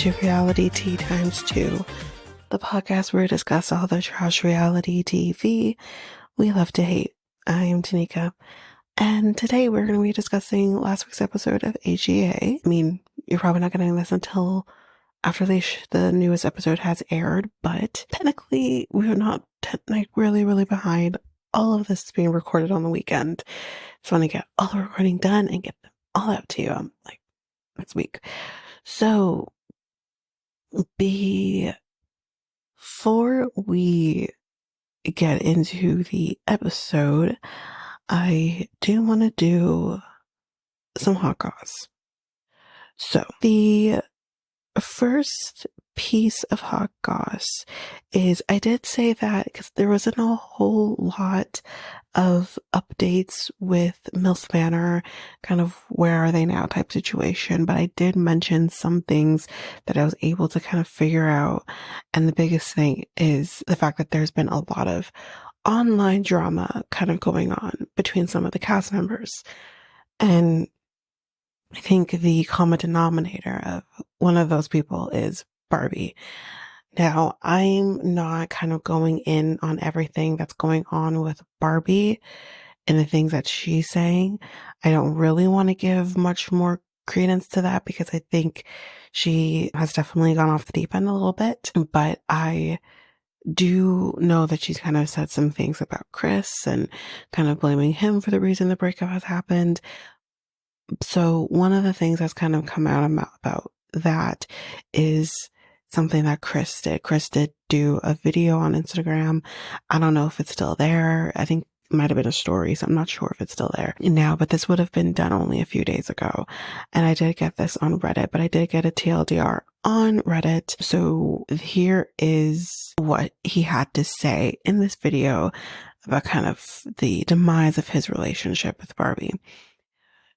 to Reality Tea Times 2, the podcast where we discuss all the trash reality TV we love to hate. I am Tanika, and today we're going to be discussing last week's episode of HEA. I mean, you're probably not going to listen until after the newest episode has aired, but technically we're not really behind. All of this is being recorded on the weekend. Just want to get all the recording done and get them all out to you next week. So before we get into the episode, I do want to do some hot goss. So the first piece of hot goss is, I did say that because there wasn't a whole lot of updates with MILF Manor, kind of where are they now type situation, but I did mention some things that I was able to kind of figure out, and the biggest thing is the fact that there's been a lot of online drama kind of going on between some of the cast members, and I think the common denominator of one of those people is Barbie. Now, I'm not kind of going in on everything that's going on with Barbie and the things that she's saying. I don't really want to give much more credence to that because I think she has definitely gone off the deep end a little bit, but I do know that she's kind of said some things about Chris and kind of blaming him for the reason the breakup has happened. So one of the things that's kind of come out about that is something that Chris did. Chris did do a video on Instagram. I don't know if it's still there. I think it might have been a story, so I'm not sure if it's still there now, but this would have been done only a few days ago. And I did get this on Reddit, but I did get a TLDR on Reddit. So here is what he had to say in this video about kind of the demise of his relationship with Barbie.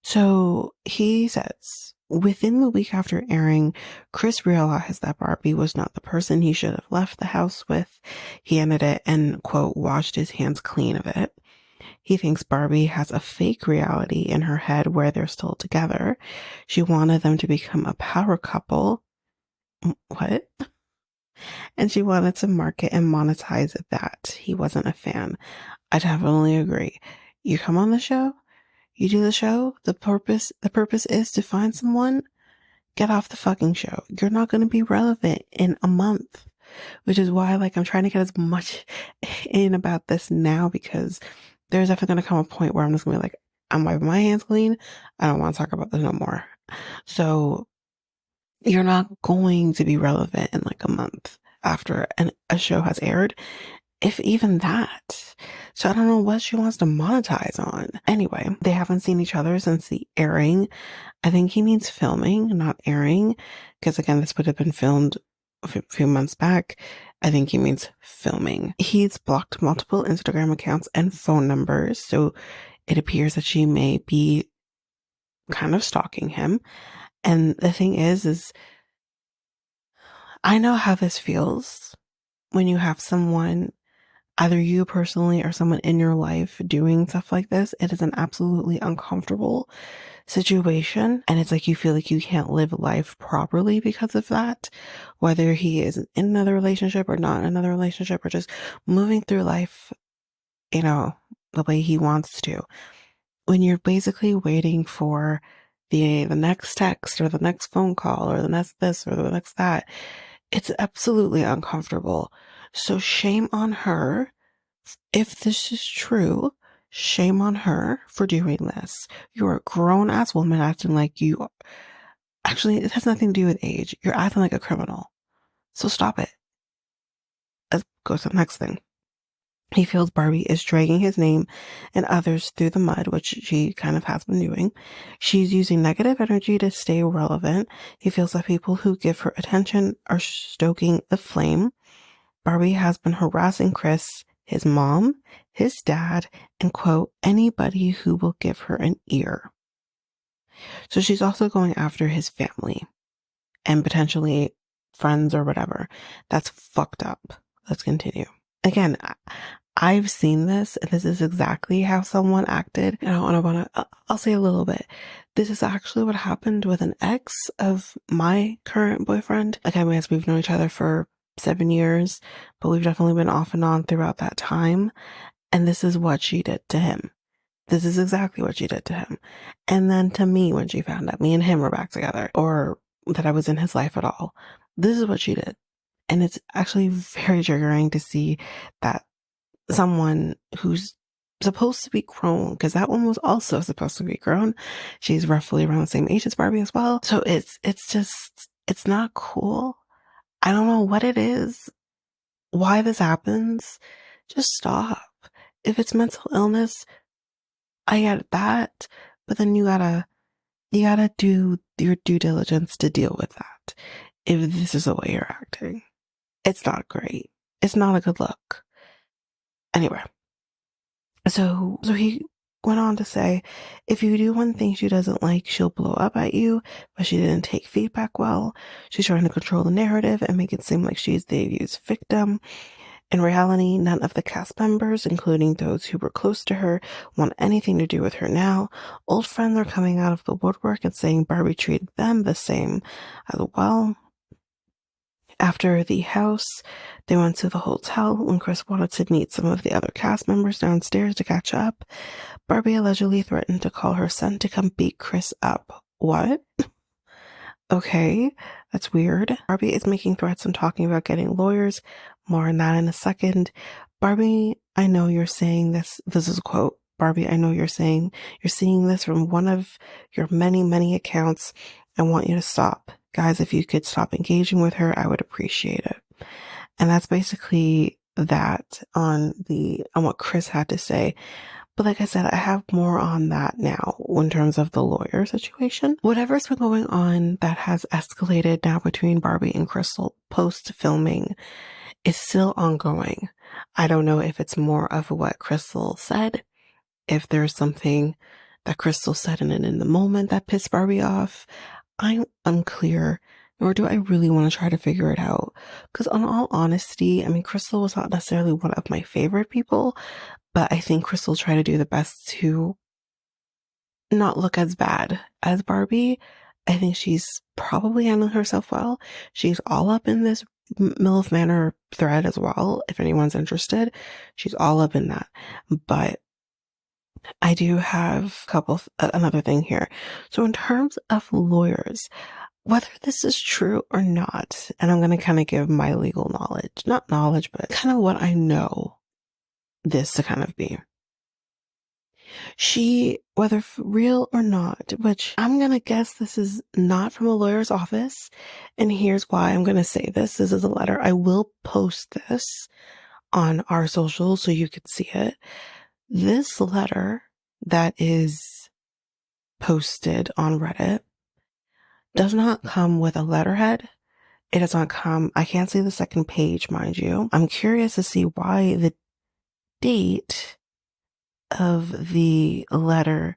So he says, within the week after airing, Chris realized that Barbie was not the person he should have left the house with. He ended it and, quote, washed his hands clean of it. He thinks Barbie has a fake reality in her head where they're still together. She wanted them to become a power couple. What? And she wanted to market and monetize that. He wasn't a fan. I definitely agree. You come on the show, you do the show, the purpose is to find someone, get off the fucking show. You're not going to be relevant in a month, which is why I'm trying to get as much in about this now, because there's definitely going to come a point where I'm just going to be like, I'm wiping my hands clean. I don't want to talk about this no more. So you're not going to be relevant in a month after a show has aired, if even that. So I don't know what she wants to monetize on. Anyway, they haven't seen each other since the airing. I think he means filming, not airing, because again, this would have been filmed a few months back. I think he means filming. He's blocked multiple Instagram accounts and phone numbers, so it appears that she may be kind of stalking him. And the thing is I know how this feels when you have someone, either you personally or someone in your life, doing stuff like this. It is an absolutely uncomfortable situation. And it's like you feel like you can't live life properly because of that. Whether he is in another relationship or not in another relationship, or just moving through life, the way he wants to. When you're basically waiting for the next text or the next phone call or the next this or the next that, it's absolutely uncomfortable. So shame on her. If this is true, shame on her for doing this. You're a grown-ass woman acting like you... Actually, it has nothing to do with age. You're acting like a criminal. So stop it. Let's go to the next thing. He feels Barbie is dragging his name and others through the mud, which she kind of has been doing. She's using negative energy to stay relevant. He feels that people who give her attention are stoking the flame. Barbie has been harassing Chris, his mom, his dad, and, quote, anybody who will give her an ear. So she's also going after his family and potentially friends or whatever. That's fucked up. Let's continue. Again, I've seen this, and this is exactly how someone acted. And I'll say a little bit. This is actually what happened with an ex of my current boyfriend. Like, I mean, we've known each other for 7 years, but we've definitely been off and on throughout that time. And this is what she did to him. This is exactly what she did to him. And then to me, when she found out me and him were back together, or that I was in his life at all, this is what she did. And it's actually very triggering to see that someone who's supposed to be grown, because that one was also supposed to be grown. She's roughly around the same age as Barbie as well. So it's just, it's not cool. I don't know what it is, why this happens. Just stop. If it's mental illness, I get that, but then you gotta do your due diligence to deal with that. If this is the way you're acting, it's not great. It's not a good look. Anyway, so he went on to say, if you do one thing she doesn't like, she'll blow up at you, but she didn't take feedback well. She's trying to control the narrative and make it seem like she's the abused victim. In reality, none of the cast members, including those who were close to her, want anything to do with her now. Old friends are coming out of the woodwork and saying Barbie treated them the same as well. After the house, they went to the hotel when Chris wanted to meet some of the other cast members downstairs to catch up. Barbie allegedly threatened to call her son to come beat Chris up. What? Okay, that's weird. Barbie is making threats and talking about getting lawyers. More on that in a second. Barbie, I know you're saying this. This is a quote. Barbie, I know you're seeing this from one of your many, many accounts. I want you to stop. Guys, if you could stop engaging with her, I would appreciate it. And that's basically that on what Chris had to say. But like I said, I have more on that now in terms of the lawyer situation. Whatever's been going on that has escalated now between Barbie and Crystal post-filming is still ongoing. I don't know if it's more of what Crystal said, if there's something that Crystal said in the moment that pissed Barbie off. I'm unclear, nor do I really want to try to figure it out. Because in all honesty, I mean, Crystal was not necessarily one of my favorite people, but I think Crystal tried to do the best to not look as bad as Barbie. I think she's probably handling herself well. She's all up in this MILF Manor thread as well, if anyone's interested. She's all up in that. But I do have another thing here. So in terms of lawyers, whether this is true or not, and I'm going to kind of give my legal knowledge, not knowledge, but kind of what I know this to kind of be. She, whether real or not, which I'm going to guess this is not from a lawyer's office, and here's why I'm going to say this. This is a letter. I will post this on our socials so you can see it. This letter that is posted on Reddit does not come with a letterhead. It does not come, I can't see the second page, mind you. I'm curious to see why the date of the letter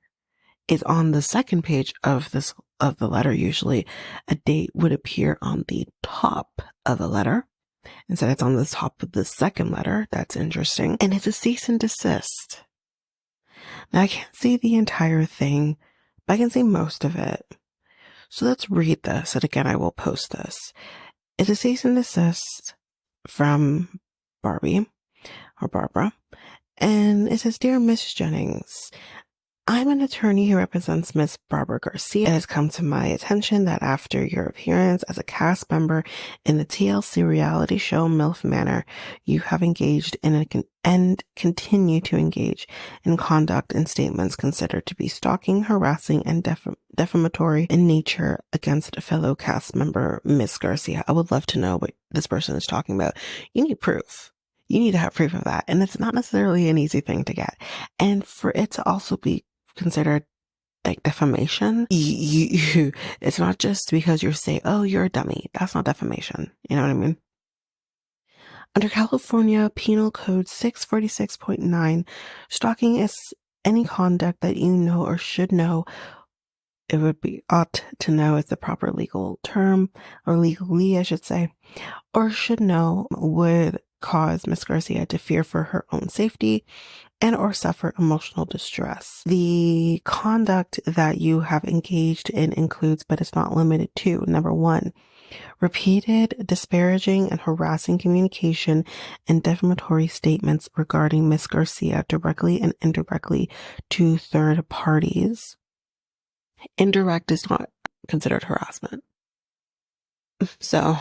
is on the second page of the letter. Usually a date would appear on the top of the letter. Instead, it's on the top of the second letter. That's interesting. And it's a cease and desist. Now, I can't see the entire thing, but I can see most of it. So let's read this. And again, I will post this. It's a cease and desist from Barbie or Barbara. And it says, Dear Miss Jennings, I'm an attorney who represents Miss Barbara Garcia. It has come to my attention that after your appearance as a cast member in the TLC reality show MILF Manor, you have engaged in and continue to engage in conduct and statements considered to be stalking, harassing, and defamatory in nature against a fellow cast member, Miss Garcia. I would love to know what this person is talking about. You need proof. You need to have proof of that. And it's not necessarily an easy thing to get. And for it to also be considered like defamation, it's not just because you're saying, oh, you're a dummy. That's not defamation. You know what I mean? Under California Penal Code 646.9, stalking is any conduct that you know or should know. It would be ought to know is the proper legal term, or legally, I should say, or should know would cause Miss Garcia to fear for her own safety and or suffer emotional distress. The conduct that you have engaged in includes, but is not limited to, number 1, repeated disparaging and harassing communication and defamatory statements regarding Miss Garcia directly and indirectly to third parties. Indirect is not considered harassment. So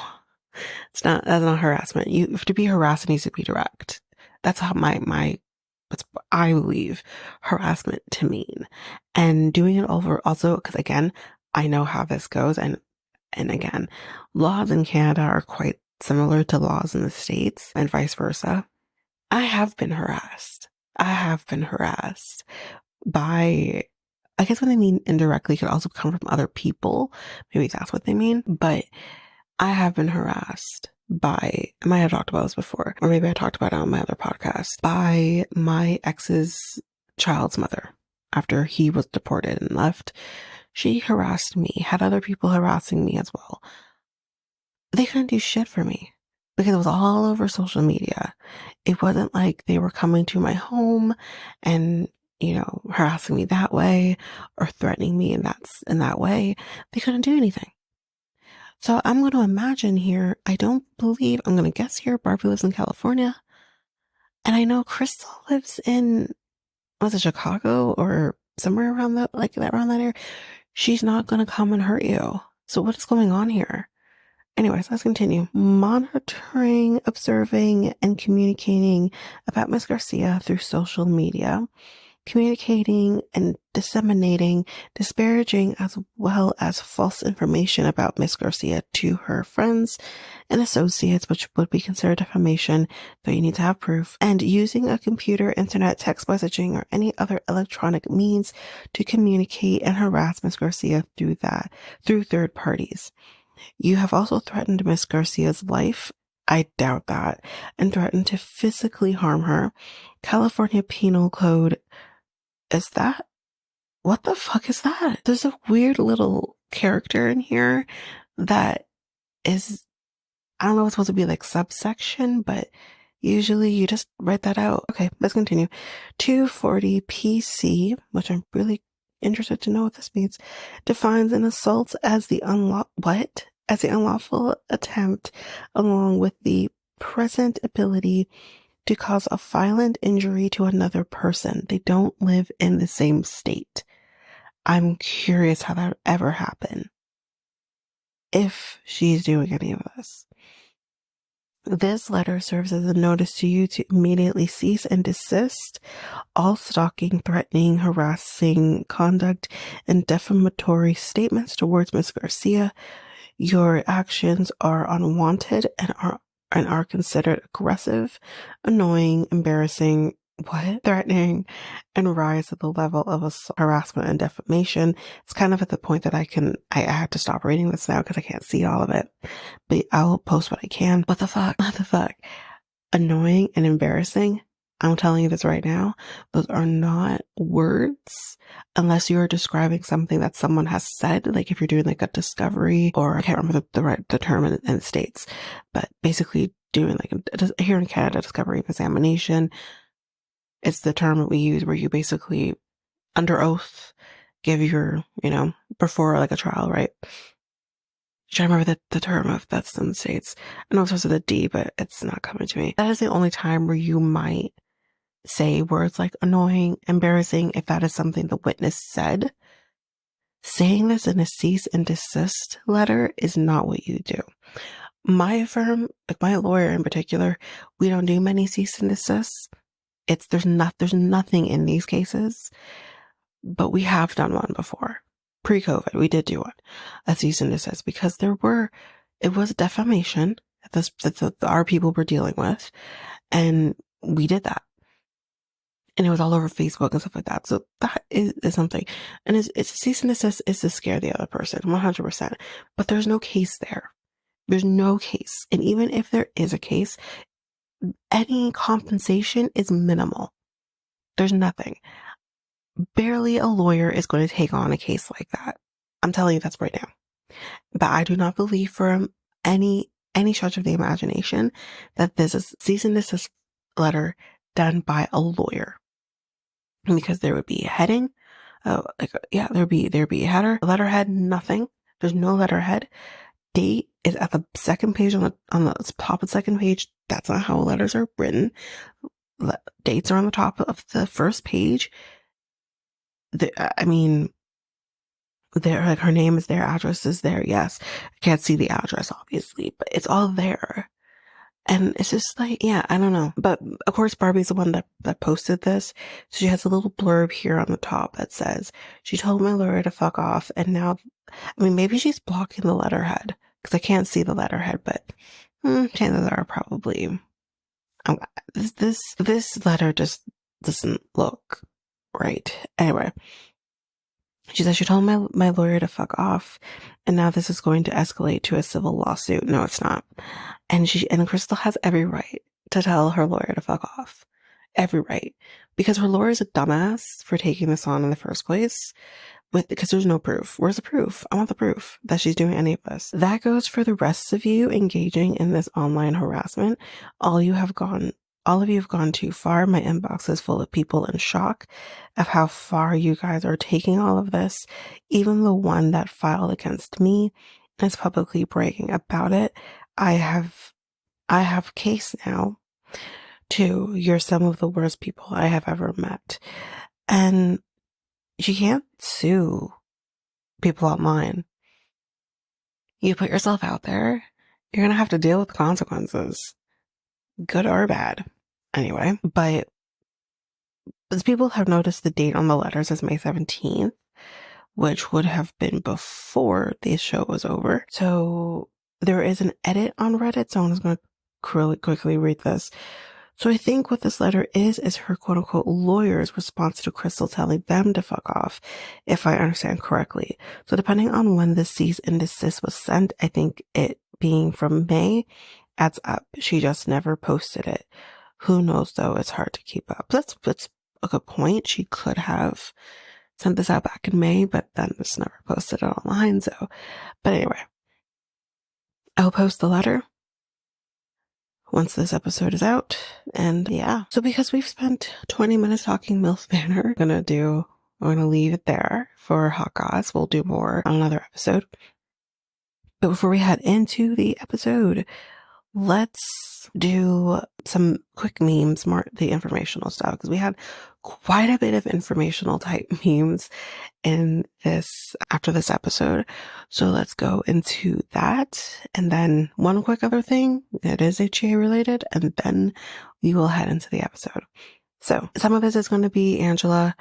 that's not harassment. You, to be harassed, needs to be direct. That's how that's what I believe harassment to mean. And doing it over also, because again, I know how this goes. And again, laws in Canada are quite similar to laws in the States and vice versa. I have been harassed. By, I guess when they mean indirectly, it could also come from other people. Maybe that's what they mean. But I have been harassed by, I might have talked about this before, or maybe I talked about it on my other podcast, by my ex's child's mother after he was deported and left. She harassed me, had other people harassing me as well. They couldn't do shit for me because it was all over social media. It wasn't like they were coming to my home and, harassing me that way or threatening me in that way. They couldn't do anything. So I'm going to imagine here, I'm going to guess here, Barbie lives in California. And I know Crystal lives in, was it Chicago or somewhere around around that area? She's not going to come and hurt you. So what is going on here? Anyways, let's continue. Monitoring, observing, and communicating about Miss Garcia through social media. Communicating and disseminating disparaging as well as false information about Miss Garcia to her friends and associates, which would be considered defamation, though you need to have proof, and using a computer, internet, text messaging, or any other electronic means to communicate and harass Miss Garcia through third parties. You have also threatened Miss Garcia's life. I doubt that. And threatened to physically harm her. California Penal Code. Is that? What the fuck is that? There's a weird little character in here that is, I don't know, it's supposed to be like subsection, but usually you just write that out. Okay, let's continue. 240 PC, which I'm really interested to know what this means, defines an assault as the unlawful attempt along with the present ability to cause a violent injury to another person. They don't live in the same state. I'm curious how that would ever happen if she's doing any of this. This letter serves as a notice to you to immediately cease and desist all stalking, threatening, harassing conduct, and defamatory statements towards Ms. Garcia. Your actions are unwanted and are considered aggressive, annoying, embarrassing, threatening, and rise to the level of harassment and defamation. It's kind of at the point that I have to stop reading this now because I can't see all of it, but I'll post what I can. What the fuck? Annoying and embarrassing. I'm telling you this right now. Those are not words unless you are describing something that someone has said. Like if you're doing like a discovery, or I can't remember the term in the States, but basically doing like here in Canada, discovery examination. It's the term that we use where you basically under oath give your, before like a trial, right? I remember the term of that's in the States. I know it starts with a D, but it's not coming to me. That is the only time where you might say words like annoying, embarrassing, if that is something the witness said. Saying this in a cease and desist letter is not what you do. My firm, like my lawyer in particular, we don't do many cease and desists. There's nothing in these cases, but we have done one before. Pre-COVID, we did do one, a cease and desist, because it was defamation that our people were dealing with, and we did that. And it was all over Facebook and stuff like that. So that is something. And it's a cease and desist is to scare the other person, 100%. But there's no case there. There's no case. And even if there is a case, any compensation is minimal. There's nothing. Barely a lawyer is going to take on a case like that. I'm telling you that's right now. But I do not believe for any any stretch of the imagination that this is cease and desist letter done by a lawyer, because there would be a heading. There'd be a header, a letterhead, nothing. There's no letterhead. Date is at the second page on the top of the second page. That's not how letters are written. Dates are on the top of the first page. There, like, her name is there, address is there. Yes, I can't see the address obviously, but it's all there. And it's just like, yeah, I don't know. But of course, Barbie's the one that posted this. So she has a little blurb here on the top that says, she told my lawyer to fuck off. And now, I mean, maybe she's blocking the letterhead because I can't see the letterhead, but chances are probably, this letter just doesn't look right. Anyway, she says she told my lawyer to fuck off, and now this is going to escalate to a civil lawsuit. No, it's not. And Crystal has every right to tell her lawyer to fuck off. Every right. Because her lawyer is a dumbass for taking this on in the first place. Because there's no proof. Where's the proof? I want the proof that she's doing any of this. That goes for the rest of you engaging in this online harassment. All of you have gone too far. My inbox is full of people in shock of how far you guys are taking all of this. Even the one that filed against me is publicly bragging about it. I have case now to you're some of the worst people I have ever met. And you can't sue people online. You put yourself out there, you're going to have to deal with consequences, good or bad. Anyway, but as people have noticed, the date on the letters is May 17th, which would have been before the show was over. So there is an edit on Reddit, so I'm just going to quickly read this. So I think what this letter is her quote unquote lawyer's response to Crystal telling them to fuck off, if I understand correctly. So depending on when the cease and desist was sent, I think it being from May adds up. She just never posted it. Who knows though? It's hard to keep up. That's a good point. She could have sent this out back in May, but then just never posted it online. So, but anyway, I'll post the letter once this episode is out. And yeah, so because we've spent 20 minutes talking MILF Manor, I'm going to leave it there for Hot Goss. We'll do more on another episode. But before we head into the episode, let's do some quick memes, more the informational stuff, because we had quite a bit of informational type memes in this after this episode. So let's go into that. And then one quick other thing that is HEA related, and then we will head into the episode. So some of this is going to be Angela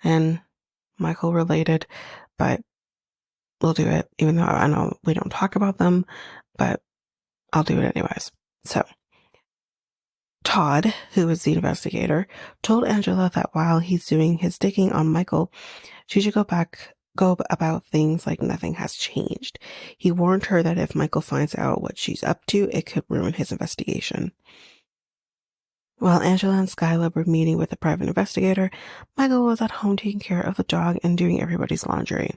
and Michael related, but we'll do it, even though I know we don't talk about them, but I'll do it anyways. So Todd, who is the investigator, told Angela that while he's doing his digging on Michael, she should go about things like nothing has changed. He warned her that if Michael finds out what she's up to, it could ruin his investigation. While Angela and Skyla were meeting with the private investigator, Michael was at home taking care of the dog and doing everybody's laundry.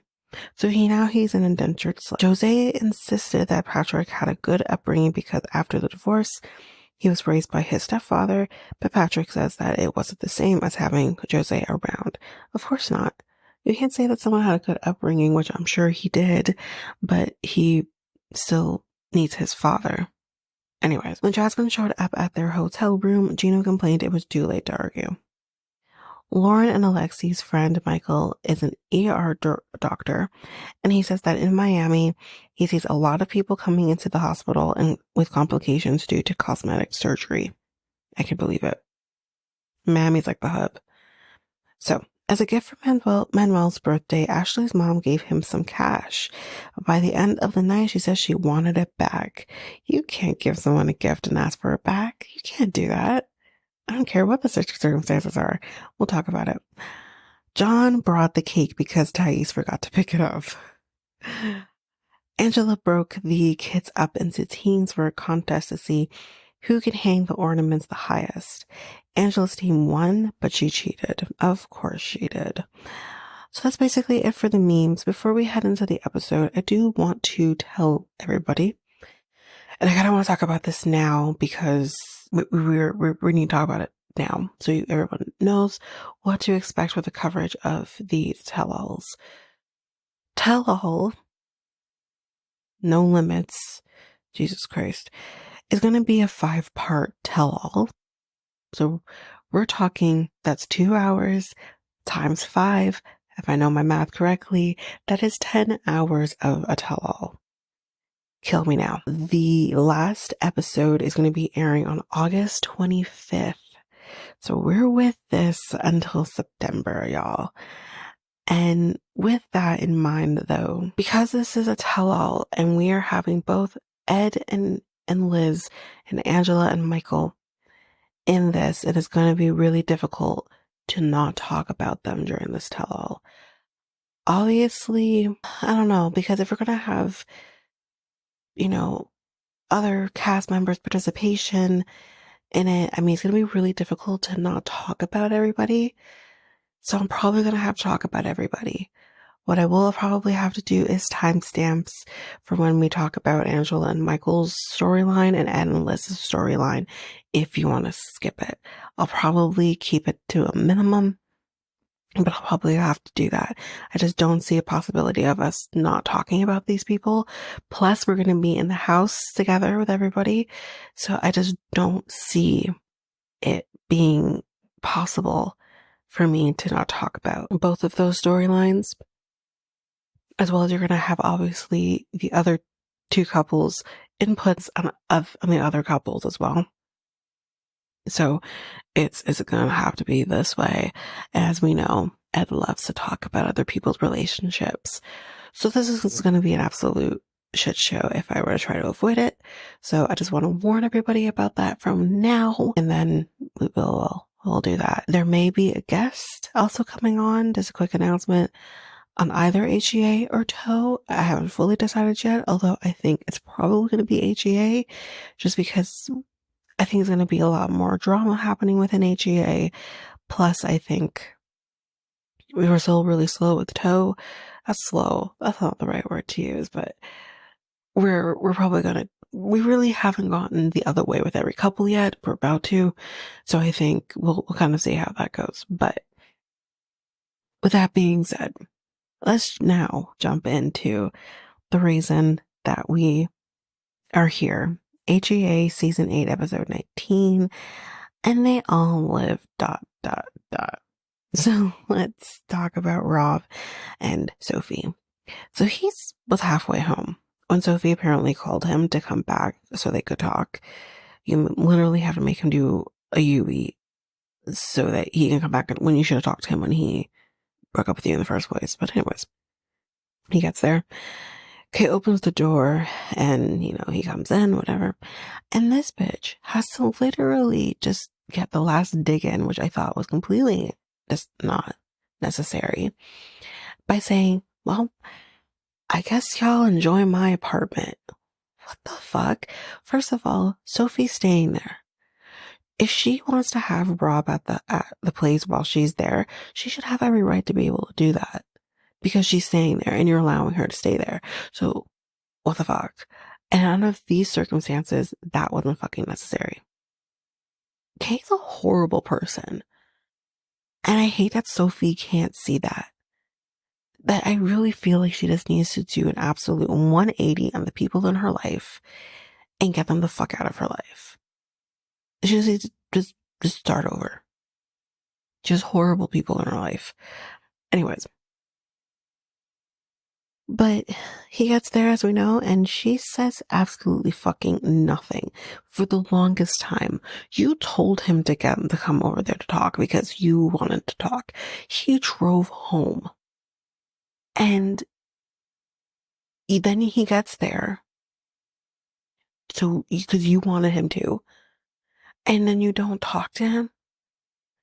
So he's an indentured slave. Jose insisted that Patrick had a good upbringing because after the divorce, he was raised by his stepfather, but Patrick says that it wasn't the same as having Jose around. Of course not. You can't say that someone had a good upbringing, which I'm sure he did, but he still needs his father. Anyways, when Jasmine showed up at their hotel room, Gino complained it was too late to argue. Loren and Alexi's friend Michael is an ER doctor, and he says that in Miami, he sees a lot of people coming into the hospital and with complications due to cosmetic surgery. I can believe it. Miami's like the hub. So, as a gift for Manuel's birthday, Ashley's mom gave him some cash. By the end of the night, she says she wanted it back. You can't give someone a gift and ask for it back. You can't do that. I don't care what the circumstances are. We'll talk about it. John brought the cake because Thais forgot to pick it up. Angela broke the kids up into teams for a contest to see who can hang the ornaments the highest. Angela's team won, but she cheated. Of course she did. So that's basically it for the memes. Before we head into the episode, I do want to tell everybody, And I kind of want to talk about this now because we need to talk about it now so everyone knows what to expect with the coverage of these tell-alls. Tell-all, No Limits, Jesus Christ, is going to be a 5-part tell-all. So we're talking, that's 2 hours times 5. If I know my math correctly, that is 10 hours of a tell-all. Kill me now. The last episode is going to be airing on August 25th. So we're with this until September, y'all. And with that in mind, though, because this is a tell-all and we are having both Ed and Liz and Angela and Michael in this, it is going to be really difficult to not talk about them during this tell-all. Obviously, I don't know, because if we're going to have, other cast members' participation in it, I mean, it's going to be really difficult to not talk about everybody. So I'm probably going to have to talk about everybody. What I will probably have to do is timestamps for when we talk about Angela and Michael's storyline and Ed and Liz's storyline if you want to skip it. I'll probably keep it to a minimum, but I'll probably have to do that. I just don't see a possibility of us not talking about these people. Plus, we're going to be in the house together with everybody. So I just don't see it being possible for me to not talk about both of those storylines. As well as you're going to have obviously the other two couples' inputs on the other couples as well. So it's going to have to be this way. As we know, Ed loves to talk about other people's relationships. So this is going to be an absolute shit show if I were to try to avoid it. So I just want to warn everybody about that from now, and then we'll do that. There may be a guest also coming on. Just a quick announcement on either HEA or TOE. I haven't fully decided yet, although I think it's probably going to be HEA just because I think there's going to be a lot more drama happening within HEA. Plus, I think we were still really slow with TOE. That's slow. That's not the right word to use, but we're probably we really haven't gotten the other way with every couple yet. We're about to. So I think we'll kind of see how that goes. But with that being said, let's now jump into the reason that we are here. HEA Season 8, Episode 19, and they all live ... So let's talk about Rob and Sophie. So he was halfway home when Sophie apparently called him to come back so they could talk. You literally have to make him do a UE so that he can come back when you should have talked to him when he broke up with you in the first place. But anyways, he gets there. Kate opens the door and, he comes in, whatever. And this bitch has to literally just get the last dig in, which I thought was completely just not necessary, by saying, well, I guess y'all enjoy my apartment. What the fuck? First of all, Sophie's staying there. If she wants to have Rob at the place while she's there, she should have every right to be able to do that. Because she's staying there and you're allowing her to stay there. So, what the fuck? And under these circumstances, that wasn't fucking necessary. Kate's a horrible person. And I hate that Sophie can't see that. But I really feel like she just needs to do an absolute 180 on the people in her life and get them the fuck out of her life. She just needs to just start over. Just horrible people in her life. Anyways. But he gets there, as we know, and she says absolutely fucking nothing for the longest time. You told him to get him to come over there to talk because you wanted to talk. He drove home. And then he gets there. So, because you wanted him to. And then you don't talk to him.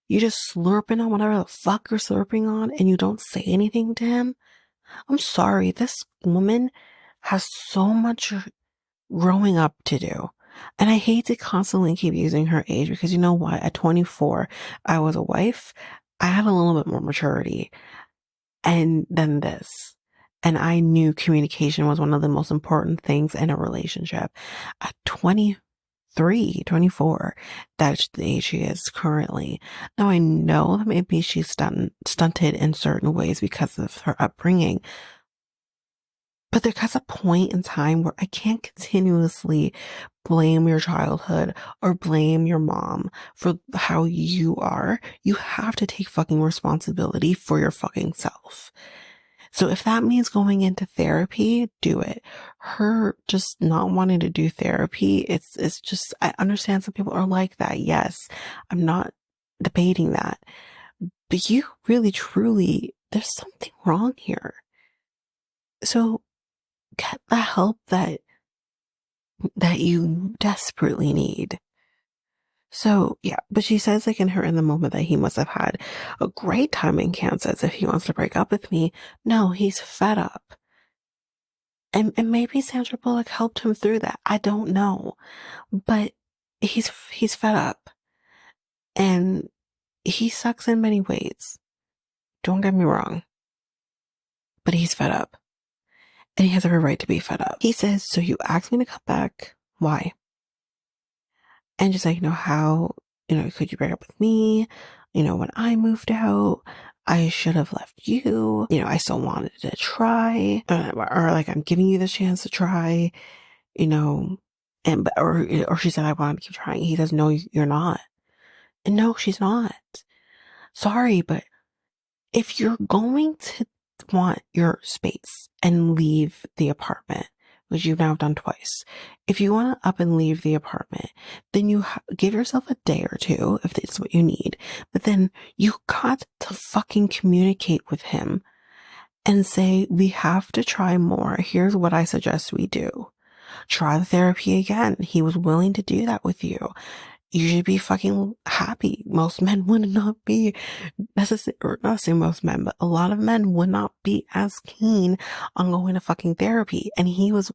You just slurping on whatever the fuck you're slurping on and you don't say anything to him. I'm sorry, this woman has so much growing up to do. And I hate to constantly keep using her age because you know what? At 24, I was a wife. I had a little bit more maturity and than this. And I knew communication was one of the most important things in a relationship. At 23, 24, that's the age she is currently. Now I know that maybe she's stunted in certain ways because of her upbringing, but there comes a point in time where I can't continuously blame your childhood or blame your mom for how you are. You have to take fucking responsibility for your fucking self. So if that means going into therapy, do it. Her just not wanting to do therapy, it's just, I understand some people are like that. Yes, I'm not debating that. But you really, truly, there's something wrong here. So get the help that you desperately need. So yeah, but she says like in the moment that he must have had a great time in Kansas if he wants to break up with me. No, he's fed up. And maybe Sandra Bullock helped him through that. I don't know. But he's fed up. And he sucks in many ways. Don't get me wrong. But he's fed up. And he has every right to be fed up. He says, so you asked me to come back. Why? And just like, how, could you break up with me? When I moved out, I should have left you. I still wanted to try. Or like, I'm giving you the chance to try, or she said, I want to keep trying. He says, no, you're not. And no, she's not. Sorry, but if you're going to want your space and leave the apartment, which you've now done twice, if you want to up and leave the apartment, then you give yourself a day or two if it's what you need. But then you got to fucking communicate with him and say, we have to try more. Here's what I suggest we do. Try the therapy again. He was willing to do that with you. You should be fucking happy. Most men would not be necessary, or not say most men, but a lot of men would not be as keen on going to fucking therapy. And he was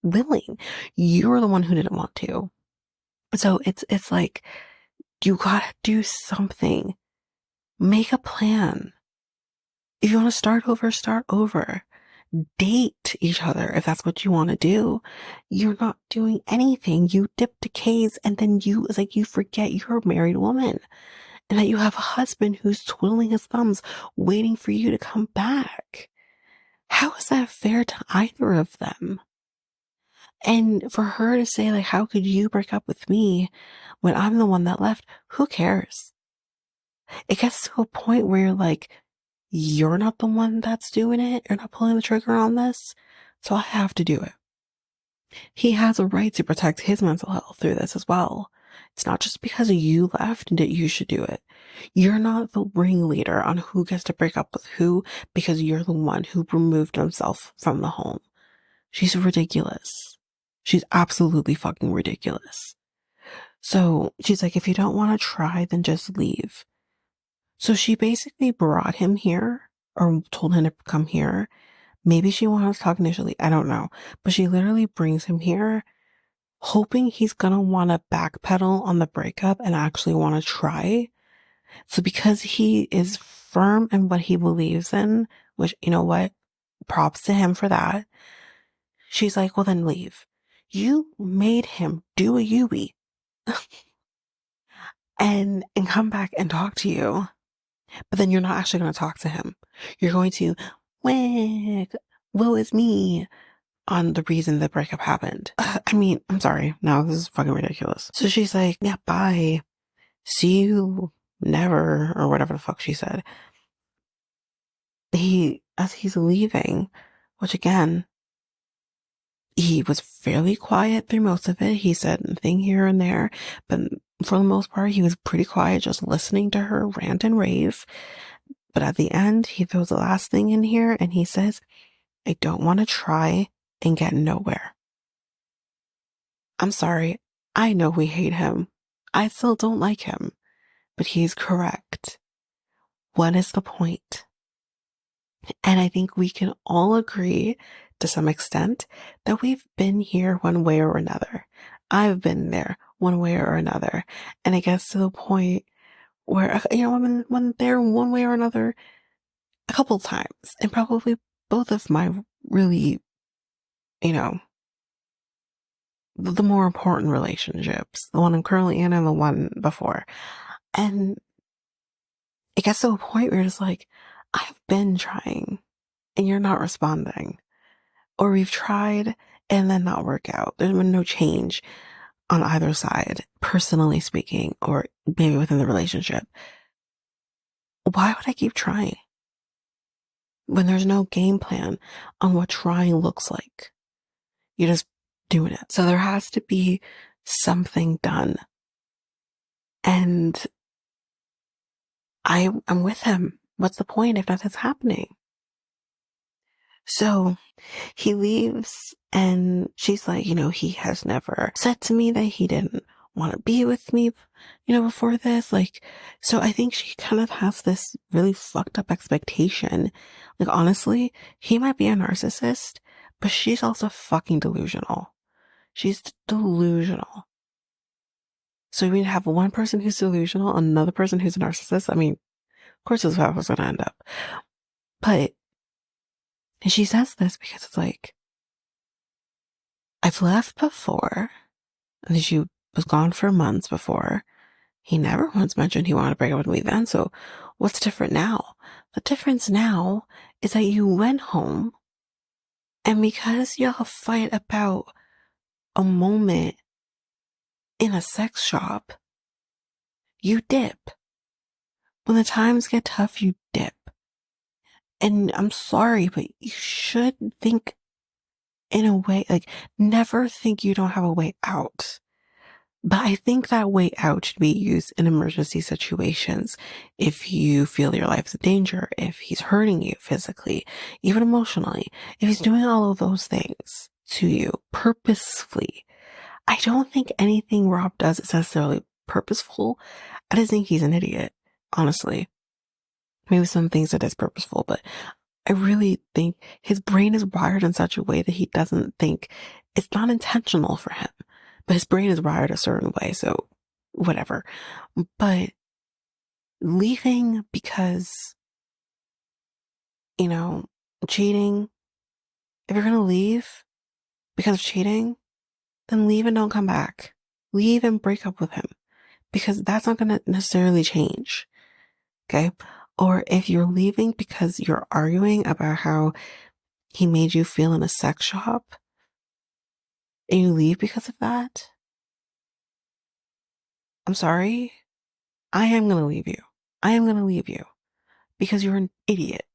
willing. You were the one who didn't want to. So it's like, you gotta do something. Make a plan. If you want to start over, start over. Date each other if that's what you want to do. You're not doing anything. You dip decays and then it's like you forget you're a married woman and that you have a husband who's twiddling his thumbs waiting for you to come back. How is that fair to either of them? And for her to say like, how could you break up with me when I'm the one that left? Who cares? It gets to a point where you're like, you're not the one that's doing it. You're not pulling the trigger on this. So I have to do it. He has a right to protect his mental health through this as well. It's not just because you left that you should do it. You're not the ringleader on who gets to break up with who because you're the one who removed himself from the home. She's ridiculous. She's absolutely fucking ridiculous. So she's like, if you don't want to try, then just leave. So she basically brought him here or told him to come here. Maybe she wanted to talk initially. I don't know. But she literally brings him here hoping he's going to want to backpedal on the breakup and actually want to try. So because he is firm in what he believes in, which, you know what? Props to him for that. She's like, well, then leave. You made him do a Yui and come back and talk to you. But then you're not actually going to talk to him. You're going to, woe is me, on the reason the breakup happened. I'm sorry. No, this is fucking ridiculous. So she's like, yeah, bye. See you never, or whatever the fuck she said. As he's leaving, which again, he was fairly quiet through most of it. He said nothing here and there, but for the most part, he was pretty quiet, just listening to her rant and rave. But at the end, he throws the last thing in here and he says, I don't want to try and get nowhere. I'm sorry. I know we hate him. I still don't like him, but he's correct. What is the point? And I think we can all agree to some extent that we've been here one way or another. I've been there one way or another. And it gets to the point where, when they're one way or another a couple times, and probably both of my really, you know, the more important relationships, the one I'm currently in and the one before. And it gets to a point where it's like, I've been trying and you're not responding. Or we've tried and then not work out. There's been no change on either side, personally speaking, or maybe within the relationship. Why would I keep trying when there's no game plan on what trying looks like? You're just doing it. So there has to be something done. And I'm with him. What's the point if nothing's happening? So he leaves and she's like, he has never said to me that he didn't want to be with me, before this. Like, so I think she kind of has this really fucked up expectation. Like, honestly, he might be a narcissist, but she's also fucking delusional. She's delusional. So we have one person who's delusional, another person who's a narcissist. I mean, of course this is how it was going to end up. But she says this because it's like, I've left before, and she was gone for months before. He never once mentioned he wanted to break up with me then, so what's different now? The difference now is that you went home, and because y'all fight about a moment in a sex shop, you dip. When the times get tough, you dip. And I'm sorry, but you should think in a way, like, never think you don't have a way out. But I think that way out should be used in emergency situations. If you feel your life is in danger, if he's hurting you physically, even emotionally, if he's doing all of those things to you purposefully, I don't think anything Rob does is necessarily purposeful. I just think he's an idiot, honestly. Maybe some things it is purposeful, but I really think his brain is wired in such a way that he doesn't think it's not intentional for him. But his brain is wired a certain way, so whatever. But leaving because, cheating, if you're going to leave because of cheating, then leave and don't come back. Leave and break up with him because that's not going to necessarily change. Okay? Or if you're leaving because you're arguing about how he made you feel in a sex shop and you leave because of that, I'm sorry. I am going to leave you. I am going to leave you because you're an idiot.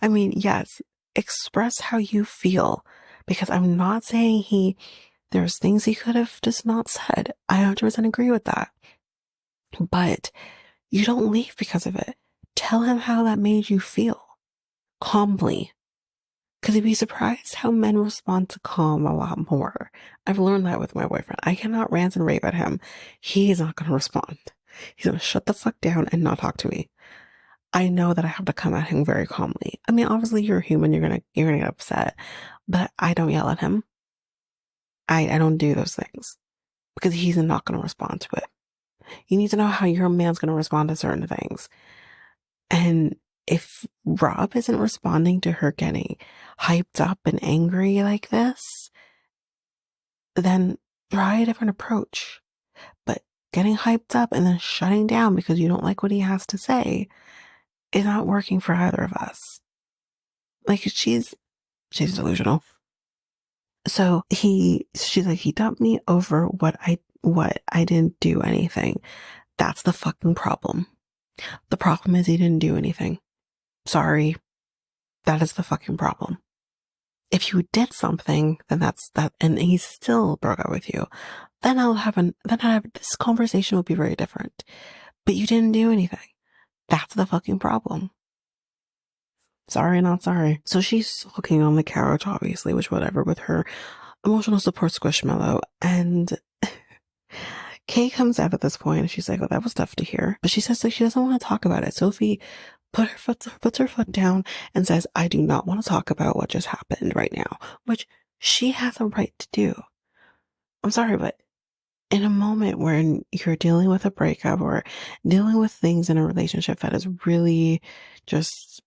I mean, yes, express how you feel because I'm not saying there's things he could have just not said. I 100% agree with that. But you don't leave because of it. Tell him how that made you feel calmly. Because you'd be surprised how men respond to calm a lot more. I've learned that with my boyfriend. I cannot rant and rave at him. He is not going to respond. He's going to shut the fuck down and not talk to me. I know that I have to come at him very calmly. I mean, obviously you're human. You're gonna get upset, but I don't yell at him. I don't do those things because he's not going to respond to it. You need to know how your man's going to respond to certain things. And if Rob isn't responding to her getting hyped up and angry like this, then try a different approach. But getting hyped up and then shutting down because you don't like what he has to say is not working for either of us. Like, she's delusional. So she's like, he dumped me over what I didn't do anything. That's the fucking problem. The problem is he didn't do anything. Sorry. That is the fucking problem. If you did something, then that's that, and he still broke up with you, then this conversation will be very different. But you didn't do anything. That's the fucking problem. Sorry, not sorry. So she's sulking on the couch, obviously, which whatever, with her emotional support squishmallow. And Kay comes out at this point and she's like, oh, that was tough to hear. But she says like she doesn't want to talk about it. Sophie puts her foot down and says, I do not want to talk about what just happened right now, which she has a right to do. I'm sorry, but in a moment when you're dealing with a breakup or dealing with things in a relationship that is really just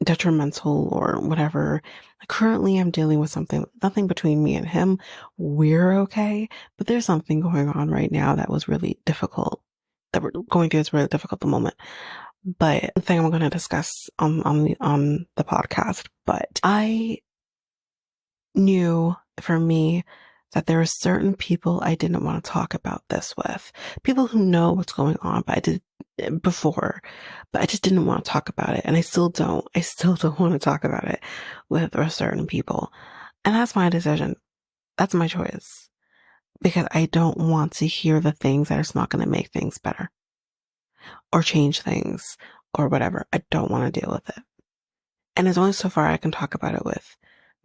detrimental or whatever. Currently, I'm dealing with something, nothing between me and him. We're okay, but there's something going on right now that was really difficult, that we're going through. It's really difficult at the moment. But the thing I'm going to discuss on the podcast. But I knew for me that there were certain people I didn't want to talk about this with. People who know what's going on, but I did before, but I just didn't want to talk about it. And I still don't. I still don't want to talk about it with certain people. And that's my decision. That's my choice. Because I don't want to hear the things that are not going to make things better or change things or whatever. I don't want to deal with it. And there's only so far I can talk about it with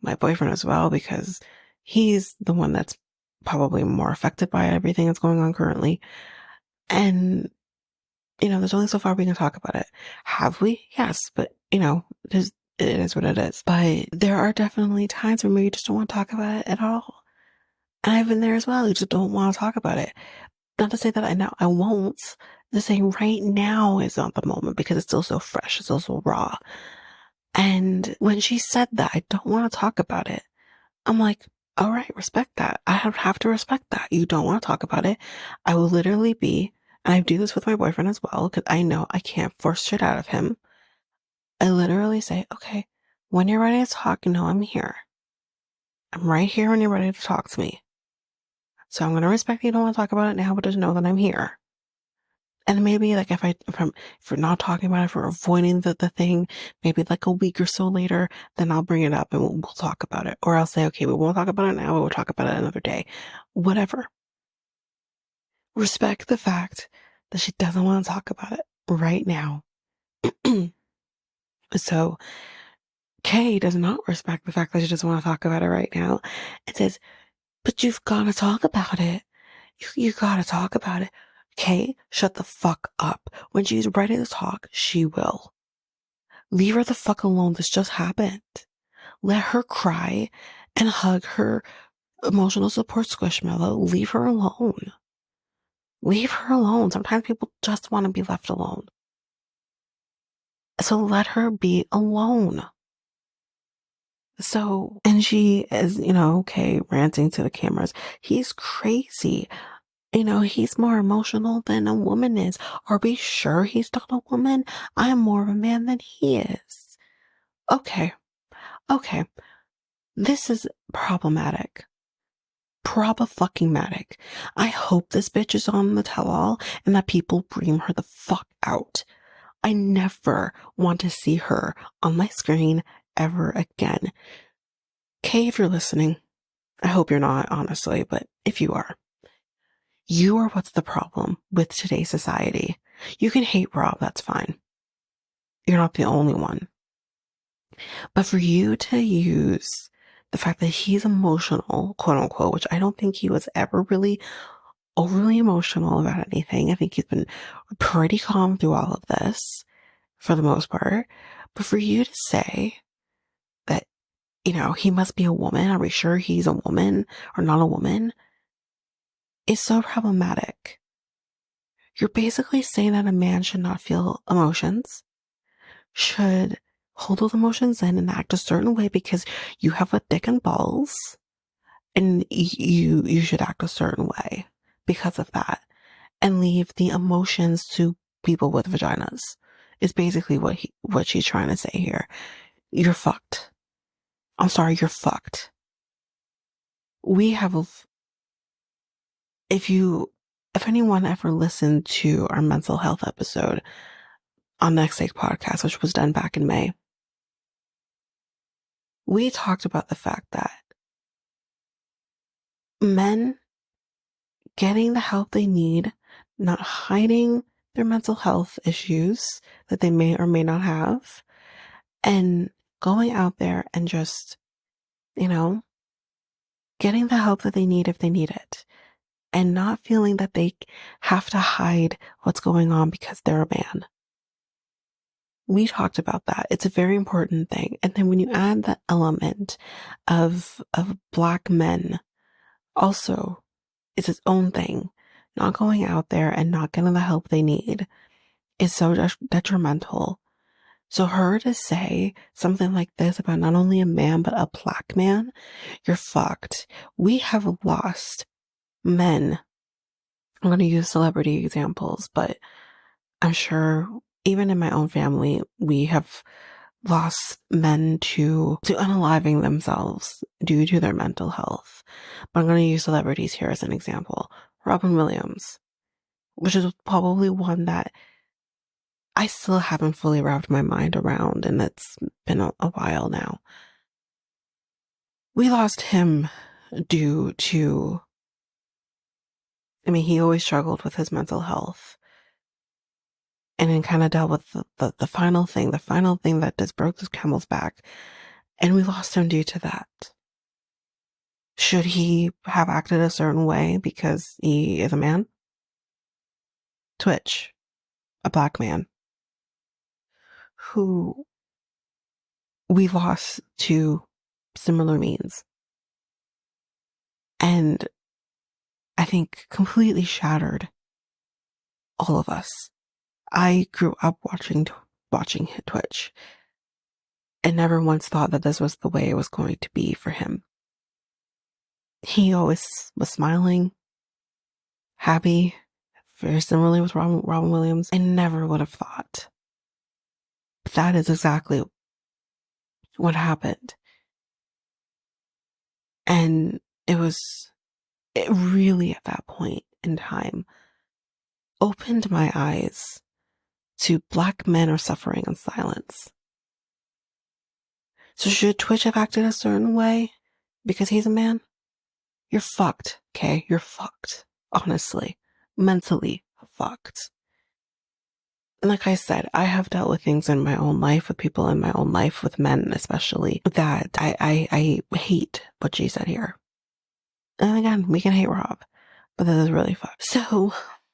my boyfriend as well, because he's the one that's probably more affected by everything that's going on currently. And, there's only so far we can talk about it. Have we? Yes. But, it is what it is. But there are definitely times where maybe you just don't want to talk about it at all. And I've been there as well. You just don't want to talk about it. Not to say that I know I won't. Just saying right now is not the moment because it's still so fresh. It's still so raw. And when she said that, I don't want to talk about it. I'm like, all right, respect that. I have to respect that. You don't want to talk about it. I will literally be, and I do this with my boyfriend as well, because I know I can't force shit out of him. I literally say, okay, when you're ready to talk, I'm here. I'm right here when you're ready to talk to me. So I'm going to respect that you don't want to talk about it now, but just know that I'm here. And maybe like if we're not talking about it, if we're avoiding the thing, maybe like a week or so later, then I'll bring it up and we'll talk about it. Or I'll say, okay, we won't talk about it now, but we'll talk about it another day. Whatever. Respect the fact that she doesn't want to talk about it right now. So Kay does not respect the fact that she doesn't want to talk about it right now. It says, but you've got to talk about it. You gotta talk about it. Kay, shut the fuck up. When she's ready to talk, she will. Leave her the fuck alone. This just happened. Let her cry and hug her emotional support squishmallow. Leave her alone. Leave her alone. Sometimes people just want to be left alone. So let her be alone. So, and she is, okay, ranting to the cameras. He's crazy. He's more emotional than a woman is. Are we sure he's not a woman? I'm more of a man than he is. Okay. This is problematic. Proba-fucking-matic. I hope this bitch is on the tell-all and that people bring her the fuck out. I never want to see her on my screen ever again. Kay, if you're listening, I hope you're not, honestly, but if you are, you are what's the problem with today's society. You can hate Rob, that's fine. You're not the only one. But for you to use the fact that he's emotional, quote unquote, which I don't think he was ever really overly emotional about anything. I think he's been pretty calm through all of this for the most part. But for you to say that, he must be a woman, are we sure he's a woman or not a woman, is so problematic. You're basically saying that a man should not feel emotions, should hold those emotions in and act a certain way because you have a dick and balls, and you should act a certain way because of that, and leave the emotions to people with vaginas. Is basically what she's trying to say here. You're fucked. I'm sorry, you're fucked. We have if anyone ever listened to our mental health episode on Next Take Podcast, which was done back in May, we talked about the fact that men getting the help they need, not hiding their mental health issues that they may or may not have, and going out there and just, getting the help that they need if they need it, and not feeling that they have to hide what's going on because they're a man. We talked about that. It's a very important thing. And then when you add the element of Black men, also, it's its own thing. Not going out there and not getting the help they need is so detrimental. So her to say something like this about not only a man, but a black man, you're fucked. We have lost men. I'm going to use celebrity examples, but I'm sure even in my own family, we have lost men to unaliving themselves due to their mental health. But I'm going to use celebrities here as an example. Robin Williams, which is probably one that I still haven't fully wrapped my mind around, and it's been a while now. We lost him due to, I mean, he always struggled with his mental health. And then kind of dealt with the final thing that just broke the camel's back. And we lost him due to that. Should he have acted a certain way because he is a man? Twitch, a black man, who we lost to similar means. And I think completely shattered all of us. I grew up watching Twitch and never once thought that this was the way it was going to be for him. He always was smiling, happy, very similarly with Robin Williams. I never would have thought. But that is exactly what happened. And it really at that point in time opened my eyes to black men are suffering in silence. So should Twitch have acted a certain way because he's a man? You're fucked, okay? You're fucked. Honestly. Mentally fucked. And like I said, I have dealt with things in my own life, with people in my own life, with men especially, that I hate what she said here. And again, we can hate Rob, but this is really fucked. So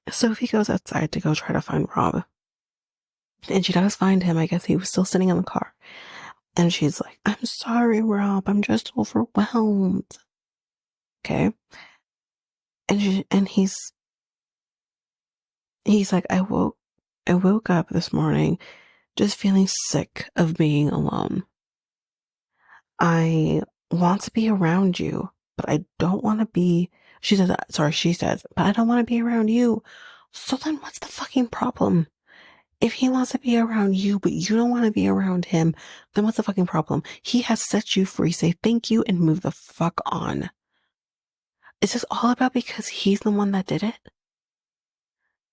Sophie goes outside to go try to find Rob. And she does find him. I guess he was still sitting in the car. And she's like, I'm sorry, Rob. I'm just overwhelmed. Okay. And he's like, I woke up this morning just feeling sick of being alone. I want to be around you, but I don't want to be, she says, but I don't want to be around you. So then what's the fucking problem? If he wants to be around you, but you don't want to be around him, then what's the fucking problem? He has set you free. Say thank you and move the fuck on. Is this all about because he's the one that did it?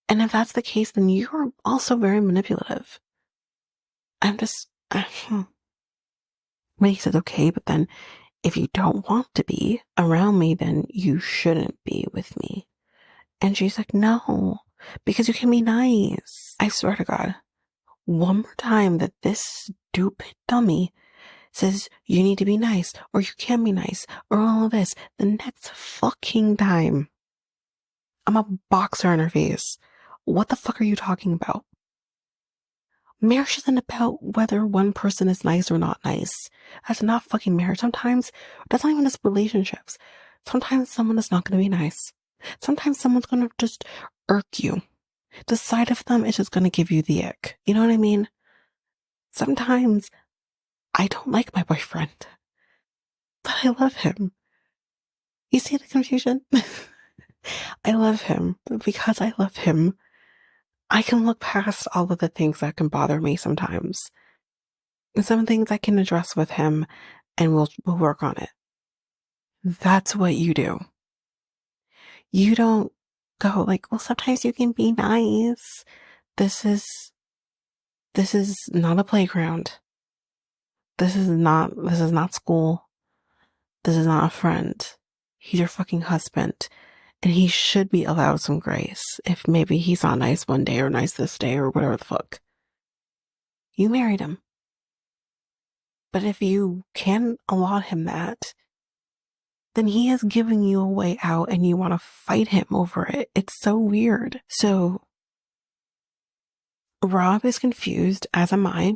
And if that's the case, then you're also very manipulative. I'm just, when he says, okay, but then if you don't want to be around me, then you shouldn't be with me. And she's like, no, because you can be nice. I swear to God, one more time that this stupid dummy says you need to be nice or you can be nice or all of this, the next fucking time I'm a boxer in her face. What the fuck are you talking about? Marriage isn't about whether one person is nice or not nice. That's not fucking marriage. Sometimes that's not even just relationships. Sometimes someone is not going to be nice. Sometimes someone's going to just irk you. The sight of them is just going to give you the ick. You know what I mean? Sometimes I don't like my boyfriend, but I love him. You see the confusion? I love him, but because I love him, I can look past all of the things that can bother me sometimes. And some things I can address with him and we'll work on it. That's what you do. You don't go like, well, sometimes you can be nice. This is not a playground. This is not school. This is not a friend. He's your fucking husband. And he should be allowed some grace if maybe he's not nice one day or nice this day or whatever the fuck. You married him. But if you can allot him that, then he is giving you a way out and you want to fight him over it. It's so weird. So Rob is confused, as am I,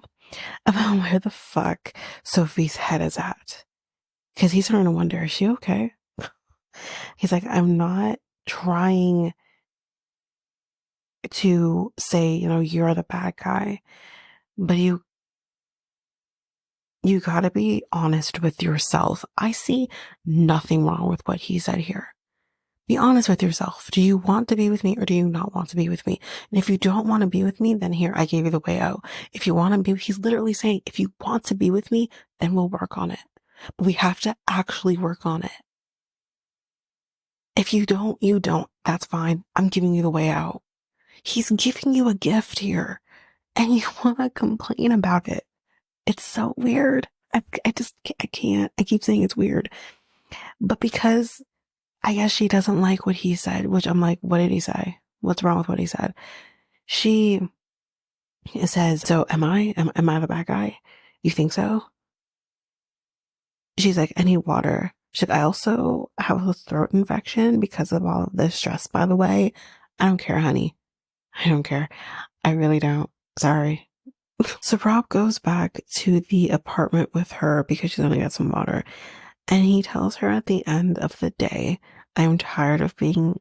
about where the fuck Sophie's head is at. Because he's starting to wonder, is she okay? He's like, I'm not trying to say, you're the bad guy, but you You gotta be honest with yourself. I see nothing wrong with what he said here. Be honest with yourself. Do you want to be with me or do you not want to be with me? And if you don't want to be with me, then here, I gave you the way out. If you want to be, he's literally saying, if you want to be with me, then we'll work on it. But we have to actually work on it. If you don't, you don't. That's fine. I'm giving you the way out. He's giving you a gift here and you want to complain about it. It's so weird. I can't. I keep saying it's weird. But because I guess she doesn't like what he said, which I'm like, what did he say? What's wrong with what he said? She says, so am I the bad guy? You think so? She's like, I need water. She's like, I also have a throat infection because of all of this stress, by the way. I don't care, honey. I don't care. I really don't. Sorry. So Rob goes back to the apartment with her because she's gonna get some water. And he tells her at the end of the day, I'm tired of being,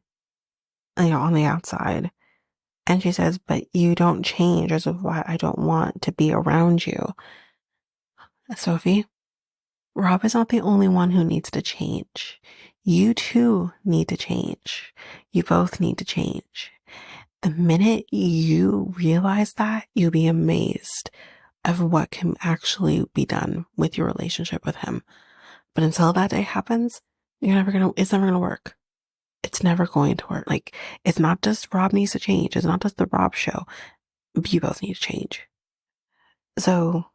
on the outside. And she says, but you don't change, as of why I don't want to be around you. Sophie, Rob is not the only one who needs to change. You too need to change. You both need to change. The minute you realize that, you'll be amazed of what can actually be done with your relationship with him. But until that day happens, it's never gonna work. It's never going to work. Like, it's not just Rob needs to change. It's not just the Rob show. You both need to change. So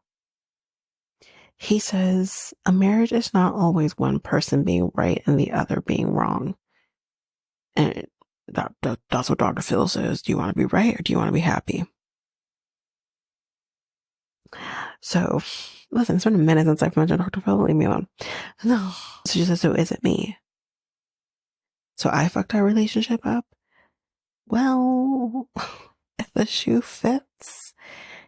he says a marriage is not always one person being right and the other being wrong. And that's what Dr. Phil says. Do you want to be right or do you want to be happy? So, listen, it's been a minute since I've mentioned Dr. Phil. Leave me alone. No. So she says, so is it me? So I fucked our relationship up? Well, if the shoe fits,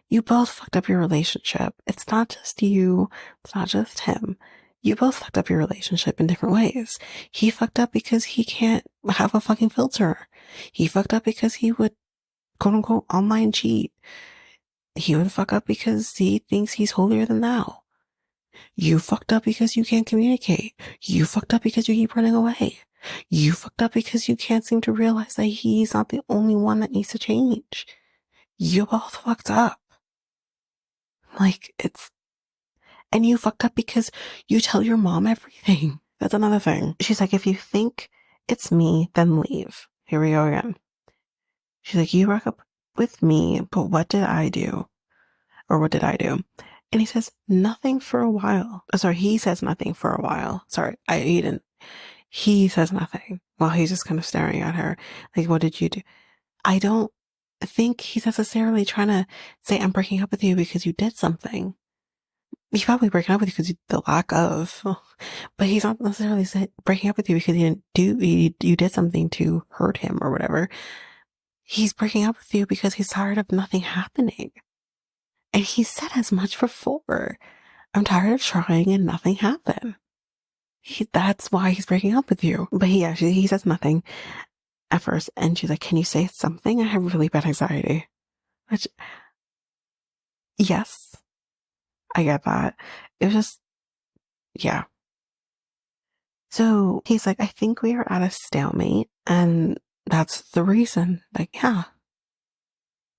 you both fucked up your relationship. It's not just you. It's not just him. You both fucked up your relationship in different ways. He fucked up because he can't have a fucking filter. He fucked up because he would, quote unquote, online cheat. He would fuck up because he thinks he's holier than thou. You fucked up because you can't communicate. You fucked up because you keep running away. You fucked up because you can't seem to realize that he's not the only one that needs to change. You both fucked up. Like, and you fucked up because you tell your mom everything. That's another thing. She's like, if you think it's me, then leave. Here we go again. She's like, you broke up with me, but what did I do? Or what did I do? And he says, nothing for a while. Sorry, he says nothing for a while. Sorry, he didn't. He says nothing while he's just kind of staring at her. Like, what did you do? I don't think he's necessarily trying to say, I'm breaking up with you because you did something. He's probably breaking up with you because the lack of, but he's not necessarily breaking up with you because you did something to hurt him or whatever. He's breaking up with you because he's tired of nothing happening. And he said as much before. I'm tired of trying and nothing happened. That's why he's breaking up with you. But he says nothing at first. And she's like, can you say something? I have really bad anxiety. Which, yes, I get that. It was just, yeah. So he's like, I think we are at a stalemate. And that's the reason. Like, yeah.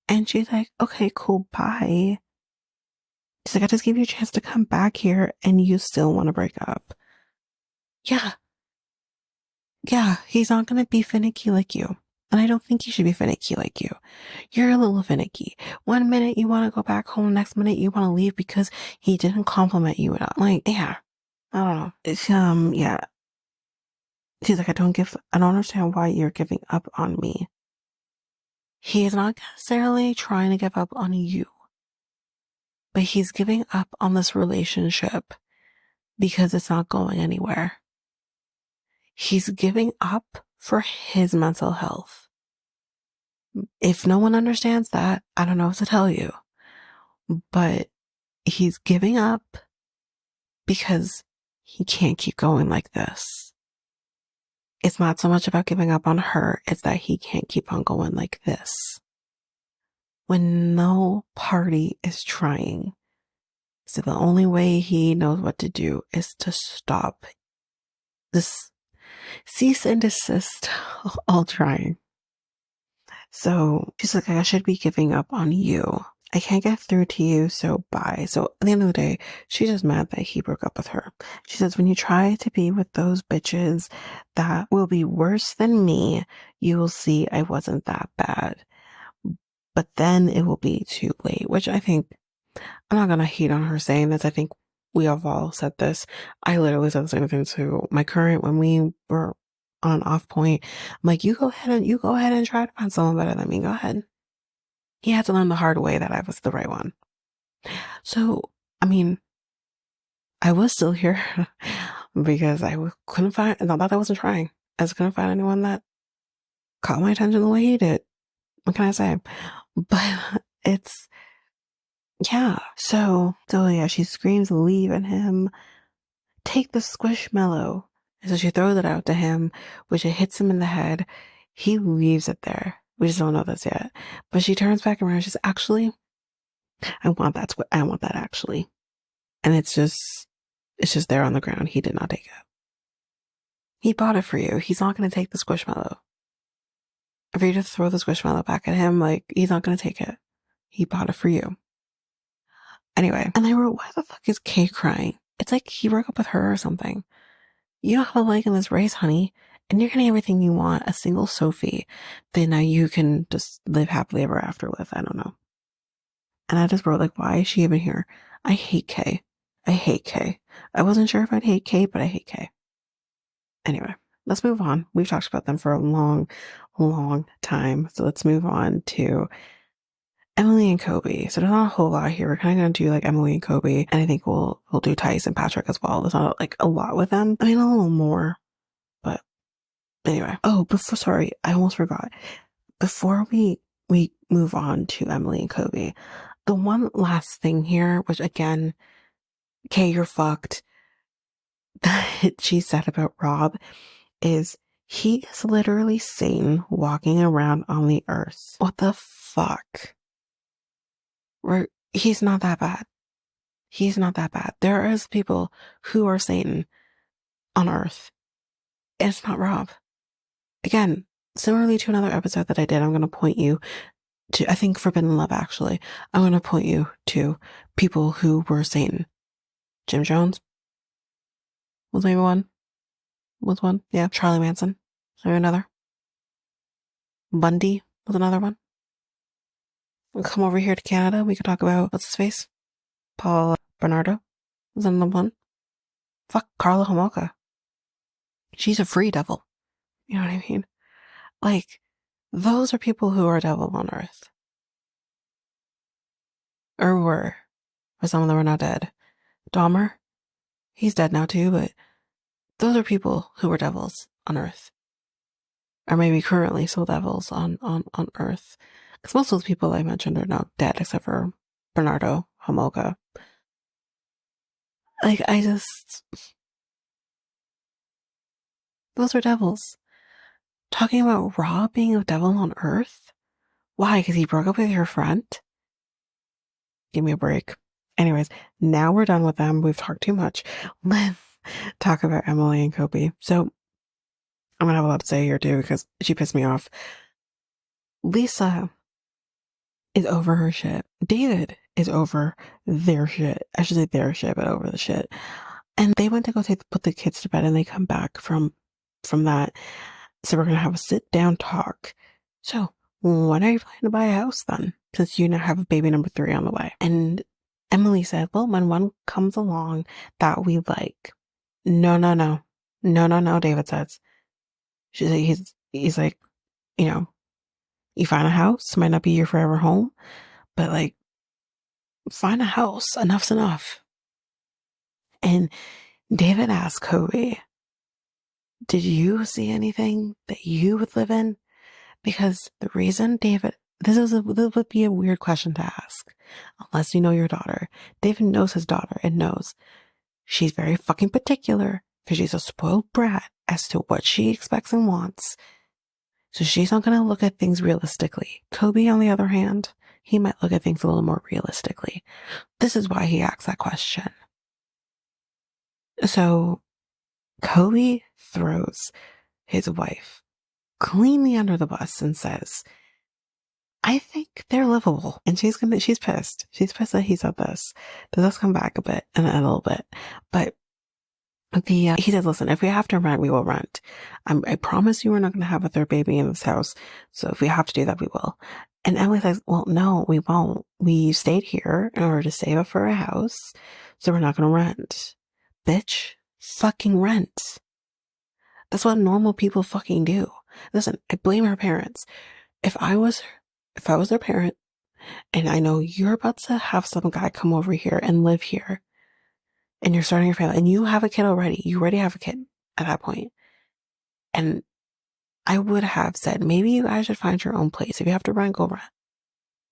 And she's like, okay, cool, bye. She's like, I just gave you a chance to come back here and you still want to break up. Yeah. Yeah, he's not going to be finicky like you. And I don't think he should be finicky like you. You're a little finicky. One minute you want to go back home, next minute you want to leave because he didn't compliment you enough. Like, yeah. I don't know. It's, yeah. She's like, I don't understand why you're giving up on me. He is not necessarily trying to give up on you, but he's giving up on this relationship because it's not going anywhere. He's giving up for his mental health. If no one understands that, I don't know what to tell you. But he's giving up because he can't keep going like this. It's not so much about giving up on her, it's that he can't keep on going like this. When no party is trying, So the only way he knows what to do is to stop this, cease and desist all trying. So she's like, I should be giving up on you. I can't get through to you, so bye. So at the end of the day, she's just mad that he broke up with her. She says, when you try to be with those bitches that will be worse than me, you will see I wasn't that bad. But then it will be too late, which I think, I'm not going to hate on her saying this. I think we have all said this. I literally said the same thing to my current when we were on an off point. I'm like, you go ahead and try to find someone better than me. Go ahead. He had to learn the hard way that I was the right one. So, I mean, I was still here because I couldn't find, not that I wasn't trying. I just couldn't find anyone that caught my attention the way he did. What can I say? But it's, yeah. So yeah, she screams, leave at him. Take the squishmallow. And so she throws it out to him, which it hits him in the head. He leaves it there. We just don't know this yet. But she turns back around. She's actually, I want that actually. And it's just there on the ground. He did not take it. He bought it for you. He's not going to take the squishmallow. If you just throw the squishmallow back at him, like, he's not going to take it. He bought it for you. Anyway, and I wrote, why the fuck is Kay crying? It's like he broke up with her or something. You don't have a leg in this race, honey. And you're getting everything you want, a single Sophie that now you can just live happily ever after with. I don't know. And I just wrote, like, why is she even here? I hate Kay. I hate Kay. I wasn't sure if I'd hate Kay, but I hate Kay. Anyway, let's move on. We've talked about them for a long, long time. So let's move on to Emily and Kobe. So there's not a whole lot here. We're kind of going to do like Emily and Kobe, and I think we'll do Tice and Patrick as well. There's not like a lot with them. I mean, a little more, but anyway. Oh, sorry, I almost forgot. Before we move on to Emily and Kobe, the one last thing here, which again, Kay, you're fucked, that she said about Rob is he is literally Satan walking around on the earth. What the fuck? He's not that bad. He's not that bad. There is people who are Satan on earth. It's not Rob. Again, similarly to another episode that I did, I'm going to point you to, I think Forbidden Love actually. I'm going to point you to people who were Satan. Jim Jones was maybe one. Was one. Yeah. Charlie Manson. Maybe another. Bundy was another one. We'll come over here to Canada. We could talk about, what's his face? Paul Bernardo was another one. Fuck Carla Homolka. She's a free devil. You know what I mean? Like, those are people who are devil on earth. Or were. Or some of them are not dead. Dahmer, he's dead now too, but those are people who were devils on earth. Or maybe currently still devils on earth. Because most of those people I mentioned are now dead, except for Bernardo Homolka. Like, those are devils. Talking about Rob being a devil on earth? Why? Because he broke up with your friend? Give me a break. Anyways, now we're done with them. We've talked too much. Let's talk about Emily and Kobe. So, I'm gonna have a lot to say here too, because she pissed me off. Lisa is over her shit. David is over their shit. I should say their shit, but over the shit. And they went to go put the kids to bed, and they come back from that. So we're gonna have a sit down talk. So when are you planning to buy a house then? Since you now have a baby number 3 on the way. And Emily said, well, when one comes along that we like. No, David says. She's like, he's like, you know, you find a house, might not be your forever home, but like, find a house, enough's enough. And David asked Kobe, did you see anything that you would live in? Because the reason David, this would be a weird question to ask, unless you know your daughter. David knows his daughter and knows she's very fucking particular because she's a spoiled brat as to what she expects and wants. So she's not going to look at things realistically. Kobe, on the other hand, he might look at things a little more realistically. This is why he asks that question. So Kobe throws his wife cleanly under the bus and says, I think they're livable. And she's pissed. She's pissed that he said this. Let's come back a bit and a little bit. But he said, listen, if we have to rent, we will rent. I promise you we're not going to have a third baby in this house. So if we have to do that, we will. And Emily says, well, no, we won't. We stayed here in order to save up for a house. So we're not going to rent. Bitch, fucking rent. That's what normal people fucking do. Listen, I blame her parents. If I was their parent and I know you're about to have some guy come over here and live here and you're starting your family and you have a kid already, you already have a kid at that point. And I would have said, maybe you guys should find your own place. If you have to rent, go rent.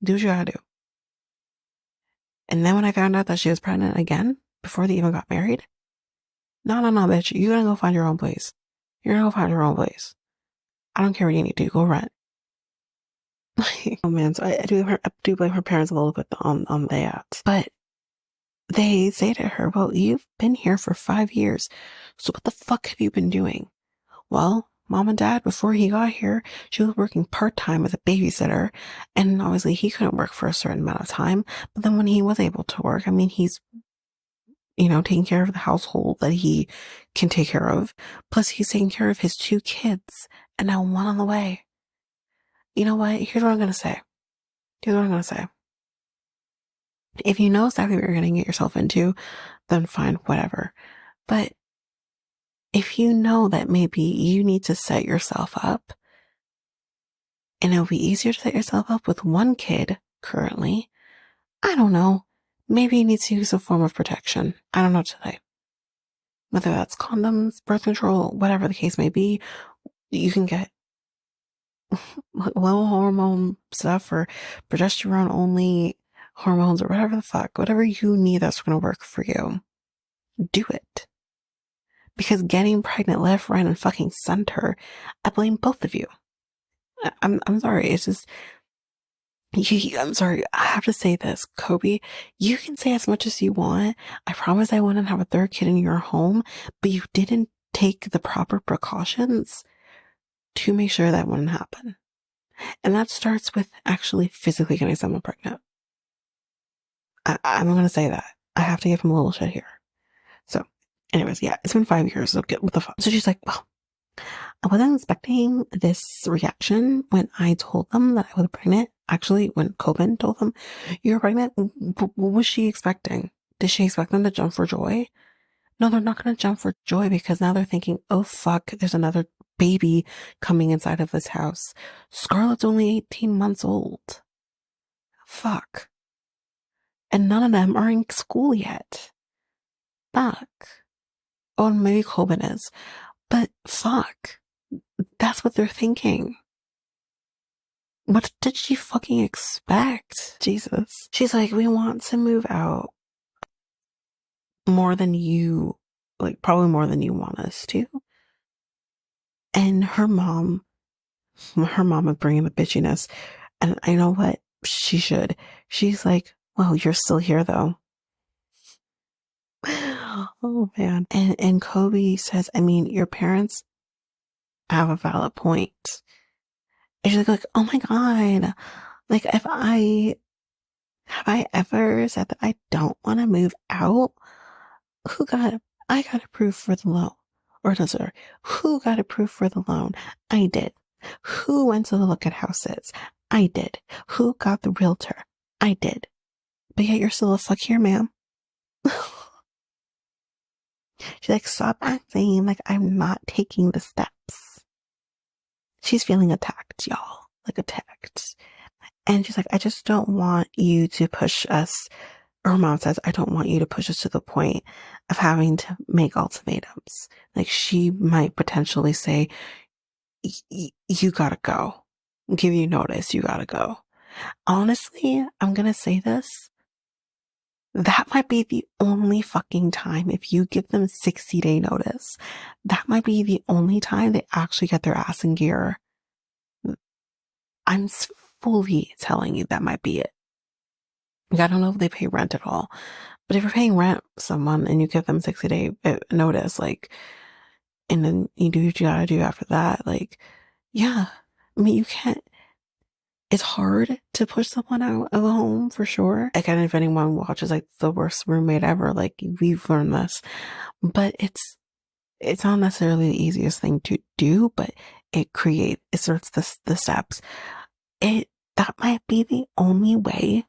Do what you gotta do. And then when I found out that she was pregnant again, before they even got married, no, bitch, you gotta go find your own place. You're gonna go find your own place. I don't care what you need to do, go rent. Oh man, so I do blame her parents a little bit on that. But they say to her, well, you've been here for 5 years, so what the fuck have you been doing? Well, mom and dad, before he got here, she was working part-time as a babysitter, and obviously he couldn't work for a certain amount of time, but then when he was able to work, I mean, he's, taking care of the household that he can take care of, plus he's taking care of his 2 kids, and now 1 on the way. You know what? Here's what I'm going to say. If you know exactly what you're going to get yourself into, then fine, whatever. But if you know that maybe you need to set yourself up, and it'll be easier to set yourself up with 1 kid currently, I don't know. Maybe you need to use a form of protection. I don't know today. Whether that's condoms, birth control, whatever the case may be, you can get low hormone stuff or progesterone only hormones or whatever the fuck, whatever you need that's going to work for you. Do it. Because getting pregnant left, right, and fucking center, I blame both of you. I'm sorry. It's just, I'm sorry. I have to say this, Kobe. You can say as much as you want. I promise I wouldn't have a 3rd kid in your home, but you didn't take the proper precautions to make sure that wouldn't happen. And that starts with actually physically getting someone pregnant. I'm going to say that. I have to give him a little shit here. So, anyways, yeah, it's been 5 years. So what the fuck? So she's like, well, I wasn't expecting this reaction when I told them that I was pregnant. Actually, when Coben told them you were pregnant, what was she expecting? Did she expect them to jump for joy? No, they're not going to jump for joy because now they're thinking, oh fuck, there's another baby coming inside of this house. Scarlett's only 18 months old. Fuck. And none of them are in school yet. Fuck. Oh, maybe Coben is. But fuck. That's what they're thinking. What did she fucking expect? Jesus. She's like, we want to move out more than you, like probably more than you want us to. And her mom is bringing the bitchiness. And I know what she should. She's like, well, you're still here though. Oh man. And Kobe says, I mean, your parents have a valid point. And she's like, oh my God. Like have I ever said that I don't want to move out? I got approved for the loan. Or no, sorry. Who got approved for the loan? I did. Who went to look at houses? I did. Who got the realtor? I did. But yet you're still a fuck here, ma'am. She's like, stop acting like I'm not taking the steps. She's feeling attacked, y'all. Like attacked. And she's like, I just don't want you to push us. Her mom says, I don't want you to push us to the point of having to make ultimatums. Like she might potentially say, you gotta go. Give you notice, you gotta go. Honestly, I'm gonna say this. That might be the only fucking time, if you give them 60-day notice, that might be the only time they actually get their ass in gear. I'm fully telling you that might be it. Like, I don't know if they pay rent at all, but if you're paying rent someone and you give them 60-day notice, like, and then you do what you gotta do after that, like, yeah. I mean, you can't, it's hard to push someone out of a home for sure. Again, if anyone watches like The Worst Roommate Ever, like we've learned this, but it's not necessarily the easiest thing to do, but it starts the steps. That might be the only way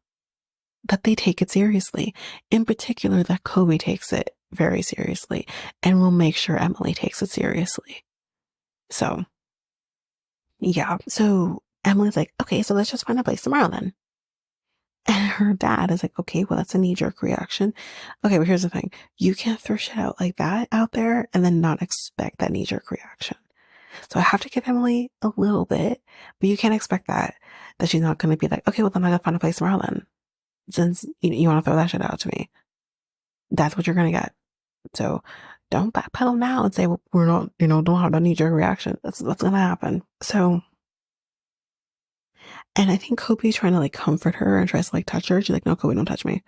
that they take it seriously. In particular, that Kobe takes it very seriously and will make sure Emily takes it seriously. So, yeah. So Emily's like, okay, so let's just find a place tomorrow then. And her dad is like, okay, well, that's a knee-jerk reaction. Okay, but here's the thing. You can't throw shit out like that out there and then not expect that knee-jerk reaction. So I have to give Emily a little bit, but you can't expect that she's not going to be like, okay, well, then I gotta find a place tomorrow then. Since you want to throw that shit out to me. That's what you're going to get. So don't backpedal now and say, well, we're not, don't have a knee-jerk reaction. That's what's going to happen. So, and I think Kobe's trying to like comfort her and tries to like touch her. She's like, no, Kobe, don't touch me.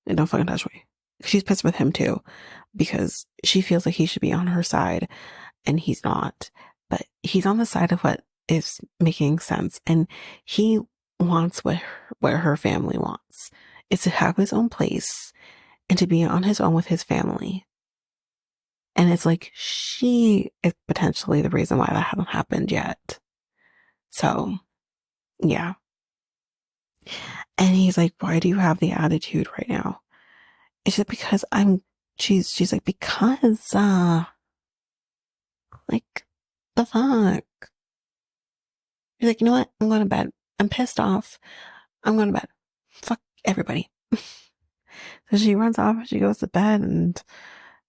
And don't fucking touch me. She's pissed with him too because she feels like he should be on her side and he's not. But he's on the side of what is making sense. And he wants what her family wants. Is to have his own place and to be on his own with his family. And it's like she is potentially the reason why that hasn't happened yet. So, yeah. And he's like, why do you have the attitude right now? It's just because she's like, because, like, the fuck? He's like, you know what? I'm going to bed. I'm pissed off. I'm going to bed. Fuck everybody. So she runs off, she goes to bed, and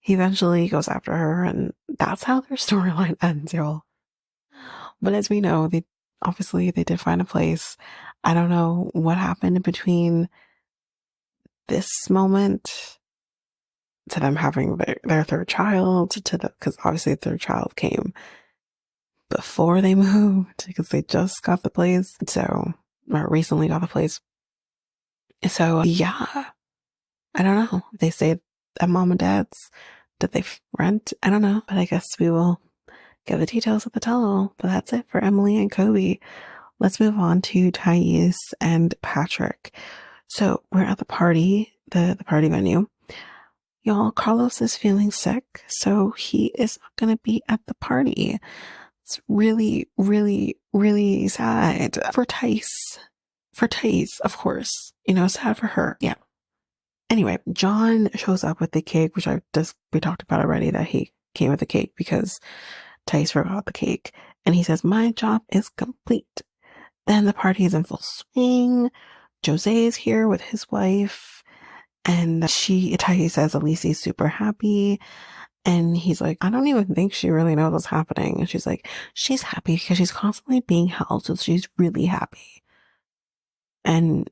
he eventually goes after her, and that's how their storyline ends, y'all. But as we know, they did find a place. I don't know what happened in between this moment to them having their third child because obviously the third child came before they moved because they just got the place. So, or recently got the place. So, yeah, I don't know. They stayed at mom and dad's. Did they rent? I don't know, but I guess we will get the details at the tell-all. But that's it for Emily and Kobe. Let's move on to Thais and Patrick. So we're at the party, the party venue. Y'all, Carlos is feeling sick, so he is not going to be at the party. It's really, really, really sad for Thais. For Thais, of course. Sad for her. Yeah. Anyway, John shows up with the cake, which we talked about already, that he came with the cake because Thais forgot the cake. And he says, my job is complete. Then the party is in full swing. Jose is here with his wife. And Thais says Alici's super happy. And he's like, I don't even think she really knows what's happening. And she's like, she's happy because she's constantly being held. So she's really happy. And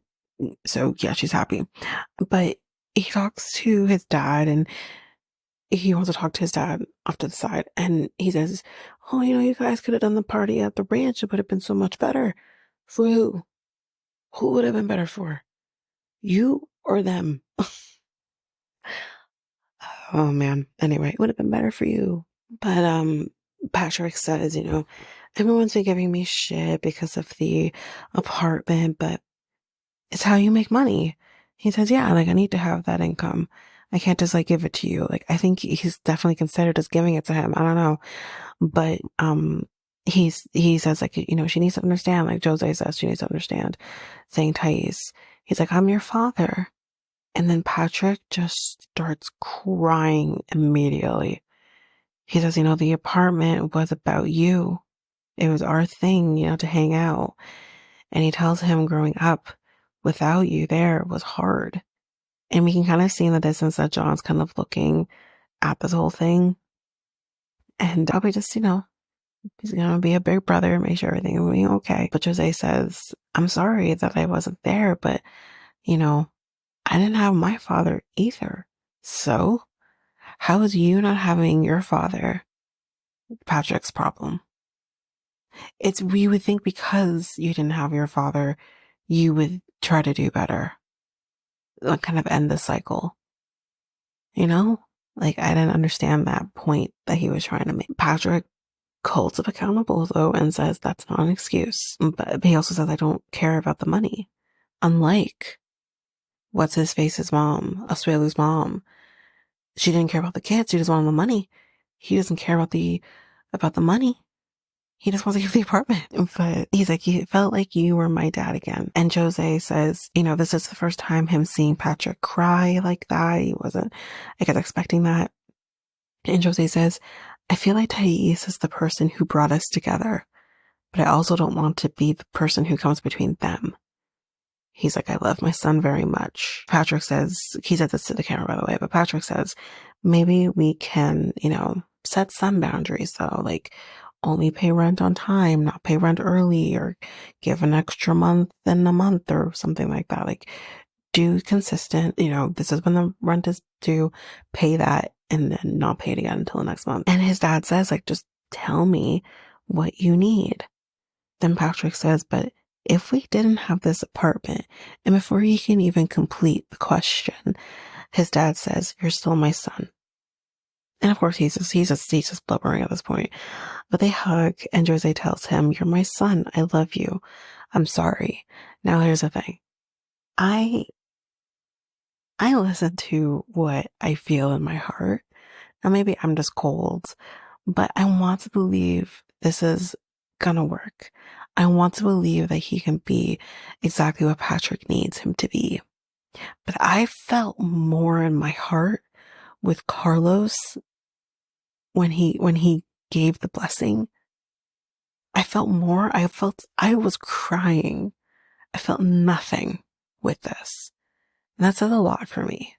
so, yeah, she's happy. But he talks to his dad and he wants to talk to his dad off to the side. And he says, oh, you guys could have done the party at the ranch. It would have been so much better. For who? Who would have been better for? You or them? Oh man. Anyway, it would have been better for you. But Patrick says, everyone's been giving me shit because of the apartment, but it's how you make money. He says, yeah, like I need to have that income. I can't just like give it to you. Like I think he's definitely considered as giving it to him. I don't know. But he says like, she needs to understand, like Jose says she needs to understand, saying Thais. He's like, I'm your father. And then Patrick just starts crying immediately. He says, the apartment was about you. It was our thing, to hang out. And he tells him growing up without you there was hard. And we can kind of see in the distance that John's kind of looking at this whole thing. And probably just, he's going to be a big brother, make sure everything will be okay. But Jose says, I'm sorry that I wasn't there, but, I didn't have my father either. So, how is you not having your father Patrick's problem? We would think because you didn't have your father, you would try to do better. kind of end the cycle. You know? Like, I didn't understand that point that he was trying to make. Patrick holds him accountable, though, and says that's not an excuse. But he also says, I don't care about the money. Unlike what's his face's mom, Asuelu's mom. She didn't care about the kids. She just wanted the money. He doesn't care about the money. He just wants to keep the apartment. But he's like, he felt like you were my dad again. And Jose says, this is the first time him seeing Patrick cry like that. He wasn't, I guess, expecting that. And Jose says, I feel like Thais is the person who brought us together, but I also don't want to be the person who comes between them. He's like, I love my son very much. Patrick says, he said this to the camera, by the way, but Patrick says, maybe we can, set some boundaries though, like only pay rent on time, not pay rent early, or give an extra month in a month or something like that. Like, do consistent, this is when the rent is due, pay that and then not pay it again until the next month. And his dad says, like, just tell me what you need. Then Patrick says, but if we didn't have this apartment, and before he can even complete the question, his dad says, you're still my son. And of course, he's just blubbering at this point. But they hug, and Jose tells him, you're my son. I love you. I'm sorry. Now, here's the thing. I listen to what I feel in my heart. Now, maybe I'm just cold, but I want to believe this is gonna work. I want to believe that he can be exactly what Patrick needs him to be. But I felt more in my heart with Carlos when he gave the blessing. I felt more. I was crying. I felt nothing with this. And that says a lot for me.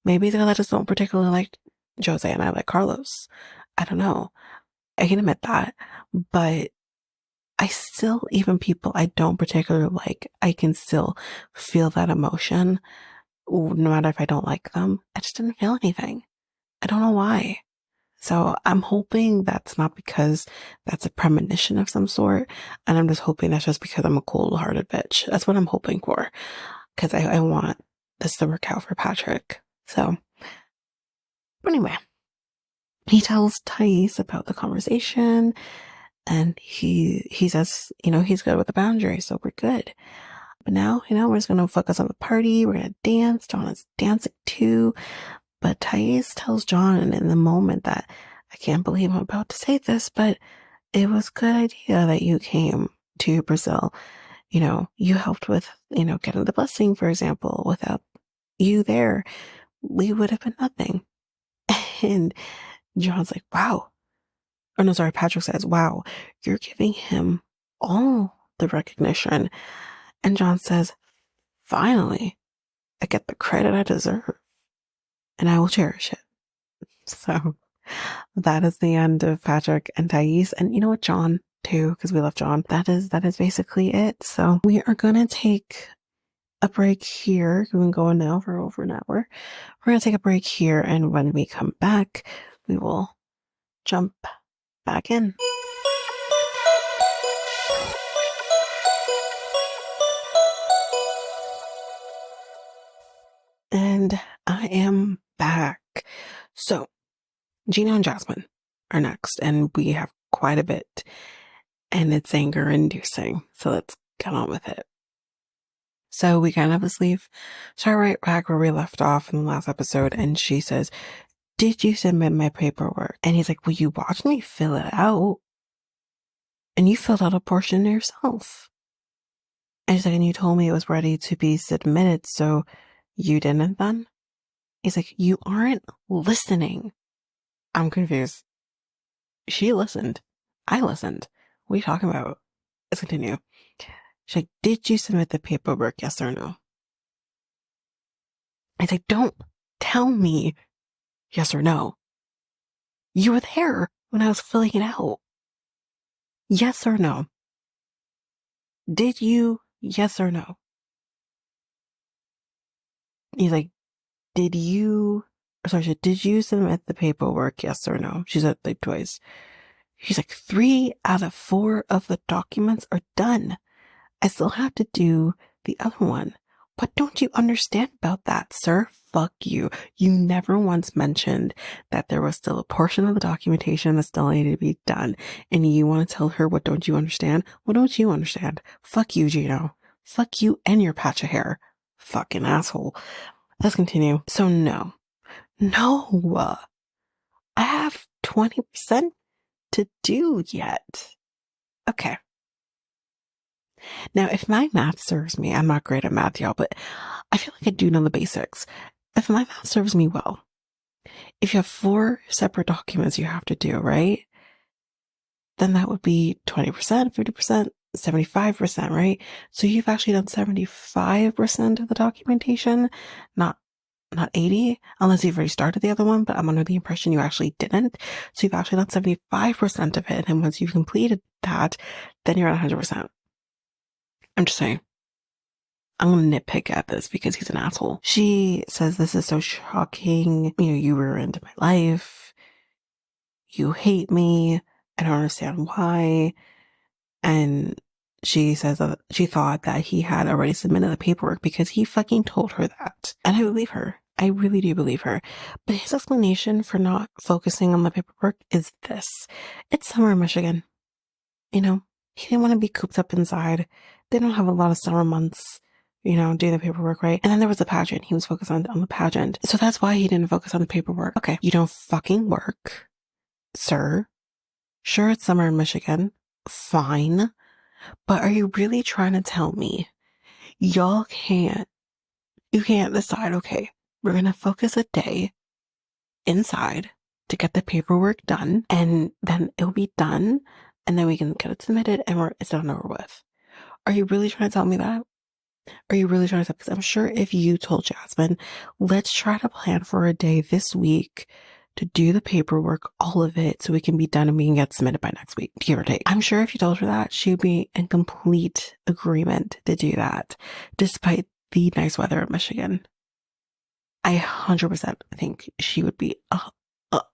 Maybe because I just don't particularly like Jose and I like Carlos. I don't know. I can admit that. But I still, even people I don't particularly like, I can still feel that emotion, no matter if I don't like them. I just didn't feel anything. I don't know why. So I'm hoping that's not because that's a premonition of some sort. And I'm just hoping that's just because I'm a cold-hearted bitch. That's what I'm hoping for. Because I want this to work out for Patrick. So, but anyway, he tells Thais about the conversation. And he says, he's good with the boundaries, so we're good. But now, we're just going to focus on the party. We're going to dance. John is dancing too. But Thais tells John in the moment that, I can't believe I'm about to say this, but it was a good idea that you came to Brazil. You helped with, getting the blessing, for example. Without you there, we would have been nothing. And John's like, wow. Oh, no, sorry. Patrick says, wow, you're giving him all the recognition. And John says, finally, I get the credit I deserve, and I will cherish it. So that is the end of Patrick and Thais. And you know what, John, too, because we love John. That is basically it. So we are going to take a break here. We've been going now for over an hour. We're going to take a break here. And when we come back, we will jump back in. And I am back. So, Gino and Jasmine are next, and we have quite a bit, and it's anger inducing. So let's get on with it. So we kind of start right back where we left off in the last episode, and she says, did you submit my paperwork? And he's like, well, you watched me fill it out, and you filled out a portion yourself. And she's like, and you told me it was ready to be submitted, so you didn't then? He's like, you aren't listening. I'm confused. She listened. I listened. What are you talking about? Let's continue. She's like, did you submit the paperwork? Yes or no? I said, don't tell me yes or no. You were there when I was filling it out. Yes or no? Did you? Yes or no? He's like, did you submit the paperwork? Yes or no? She said like twice. He's like, 3 out of 4 of the documents are done. I still have to do the other one. What don't you understand about that, sir? Fuck you. You never once mentioned that there was still a portion of the documentation that still needed to be done. And you want to tell her what don't you understand? What don't you understand? Fuck you, Gino. Fuck you and your patch of hair. Fucking asshole. Let's continue. So no. No. I have 20% to do yet. Okay. Now, if my math serves me, I'm not great at math, y'all, but I feel like I do know the basics. If my math serves me well, if you have 4 separate documents you have to do, right? Then that would be 20%, 50%, 75%, right? So you've actually done 75% of the documentation, not 80, unless you've already started the other one, but I'm under the impression you actually didn't. So you've actually done 75% of it. And once you've completed that, then you're at 100%. I'm just saying. I'm going to nitpick at this because he's an asshole. She says, this is so shocking. You know, you ruined my life. You hate me. I don't understand why. And she says that she thought that he had already submitted the paperwork because he fucking told her that. And I believe her. I really do believe her. But his explanation for not focusing on the paperwork is this. It's summer in Michigan. You know, he didn't want to be cooped up inside. They don't have a lot of summer months, you know, doing the paperwork, right? And then there was the pageant. He was focused on the pageant. So that's why he didn't focus on the paperwork. Okay, you don't fucking work, sir. Sure, it's summer in Michigan. Fine. But are you really trying to tell me you can't decide, okay, we're going to focus a day inside to get the paperwork done and then it'll be done and then we can get it submitted and it's done over with. Are you really trying to tell me that? Are you really trying to tell me? Because I'm sure if you told Jasmine, let's try to plan for a day this week to do the paperwork, all of it, so we can be done and we can get submitted by next week, give or take. I'm sure if you told her that, she'd be in complete agreement to do that, despite the nice weather in Michigan. I 100% think she would be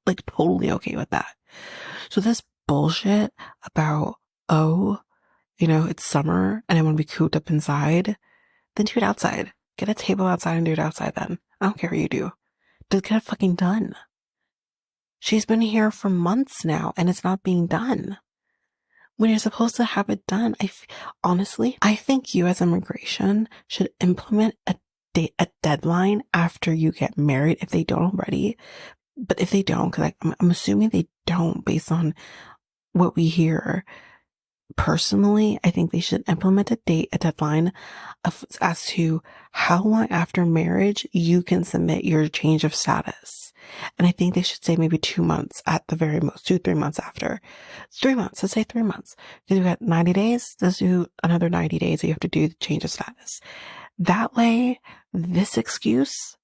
like totally okay with that. So this bullshit about, oh, you know, it's summer and I want to be cooped up inside, then do it outside. Get a table outside and do it outside then. I don't care what you do. Just get it fucking done. She's been here for months now and it's not being done. When you're supposed to have it done, honestly, I think you as immigration should implement a deadline after you get married if they don't already. But if they don't, because I'm assuming they don't based on what we hear. Personally, I think they should implement a deadline as to how long after marriage you can submit your change of status. And I think they should say maybe 2 months at the very most, 2-3 months after. 3 months, let's say 3 months. Because you've got 90 days, let's do another 90 days that you have to do the change of status. That way, this excuse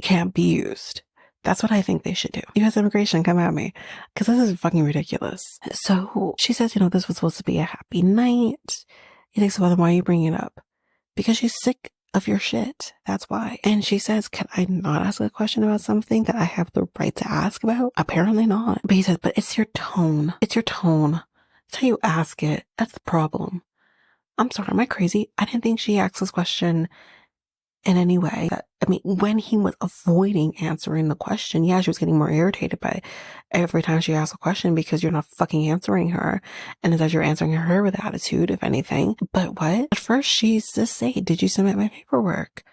can't be used. That's what I think they should do. U.S. immigration, come at me. Because this is fucking ridiculous. So she says, you know, this was supposed to be a happy night. He thinks, well, then why are you bringing it up? Because she's sick of your shit. That's why. And she says, can I not ask a question about something that I have the right to ask about? Apparently not. But he says, but it's your tone. It's your tone. It's how you ask it. That's the problem. I'm sorry, am I crazy? I didn't think she asked this question in any way. I mean, when he was avoiding answering the question, yeah, she was getting more irritated by every time she asked a question because you're not fucking answering her. And it's as you're answering her with attitude, if anything. But what? At first, she's just saying, did you submit my paperwork?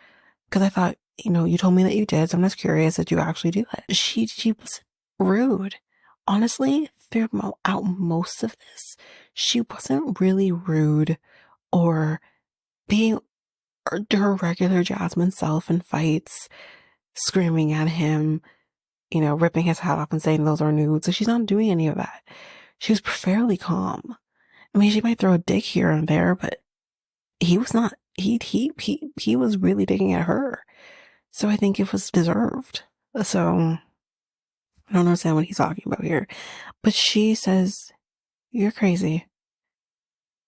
Because I thought, you know, you told me that you did, so I'm just curious that you actually do it. She was rude. Honestly, throughout most of this, she wasn't really rude or being her regular Jasmine self in fights, screaming at him, you know, ripping his hat off and saying those are nudes. So she's not doing any of that. She was fairly calm. I mean, she might throw a dig here and there, but he was not. He was really digging at her. So I think it was deserved. So I don't understand what he's talking about here. But she says, you're crazy.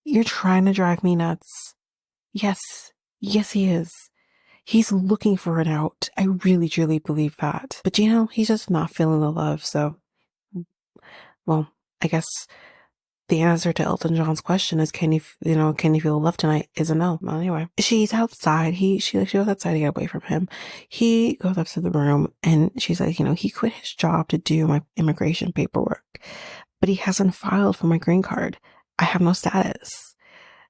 You're trying to drive me nuts. Yes. Yes, he is. He's looking for an out. I really, truly believe that. But he's just not feeling the love. So, well, I guess The answer to Elton John's question is, can you feel love tonight? Is a no. Well, anyway, she's outside. She goes outside to get away from him. He goes up to the room and she's like, he quit his job to do my immigration paperwork, but he hasn't filed for my green card. I have no status.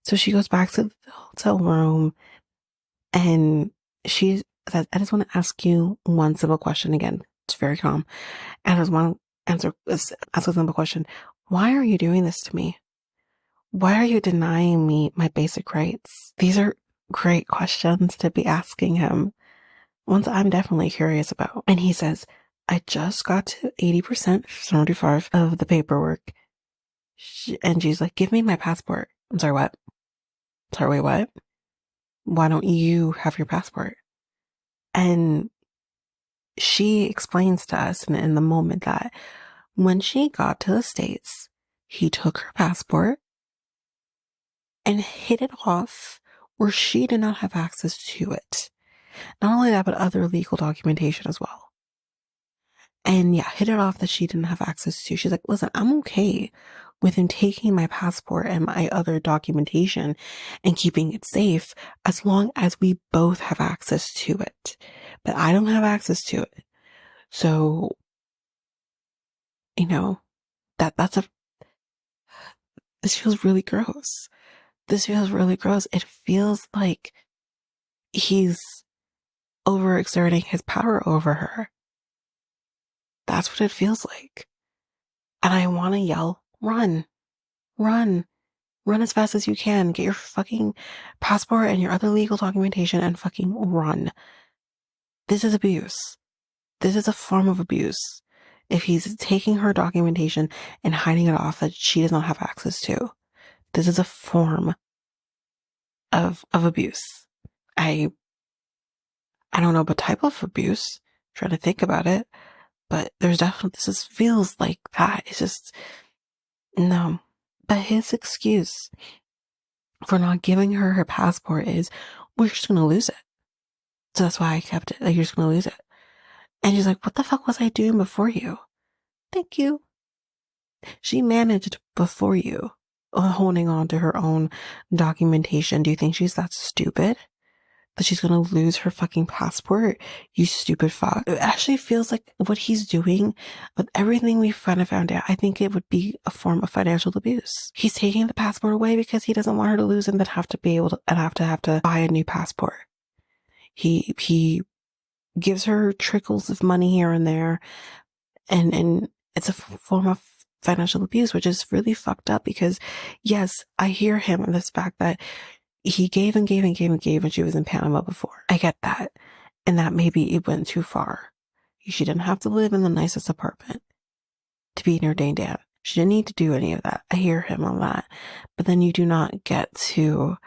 So she goes back to the hotel room and I just want to ask you one simple question again. It's very calm. And I just want to ask a simple question. Why are you doing this to me? Why are you denying me my basic rights? These are great questions to be asking him. Ones I'm definitely curious about. And he says, I just got to 80%, 75 of the paperwork. And she's like, give me my passport. I'm sorry, what? Sorry, wait, what? Why don't you have your passport? And she explains to us in the moment that when she got to the States, he took her passport and hid it off where she did not have access to it. Not only that, but other legal documentation as well. And yeah, hit it off that she didn't have access to. She's like, listen, I'm okay with him taking my passport and my other documentation and keeping it safe as long as we both have access to it. But I don't have access to it. So, this feels really gross. This feels really gross. It feels like he's overexerting his power over her. That's what it feels like. And I want to yell, run, run, run as fast as you can. Get your fucking passport and your other legal documentation and fucking run. This is abuse. This is a form of abuse. If he's taking her documentation and hiding it off that she does not have access to, this is a form of abuse. I don't know what type of abuse. I'm trying to think about it, but there's definitely, this feels like that. It's just, no. But his excuse for not giving her her passport is, we're just going to lose it. So that's why I kept it. Like, you're just going to lose it. And she's like, what the fuck was I doing before you? Thank you. She managed before you, holding on to her own documentation. Do you think she's that stupid? That she's gonna lose her fucking passport? You stupid fuck. It actually feels like what he's doing with everything we've kind of found out. I think it would be a form of financial abuse. He's taking the passport away because he doesn't want her to lose and then have to buy a new passport. He gives her trickles of money here and there, and it's a form of financial abuse, which is really fucked up because, yes, I hear him on this fact that he gave and gave and gave and gave when she was in Panama before. I get that. And that maybe it went too far. She didn't have to live in the nicest apartment to be an ordained aunt. She didn't need to do any of that. I hear him on that. But then you do not get to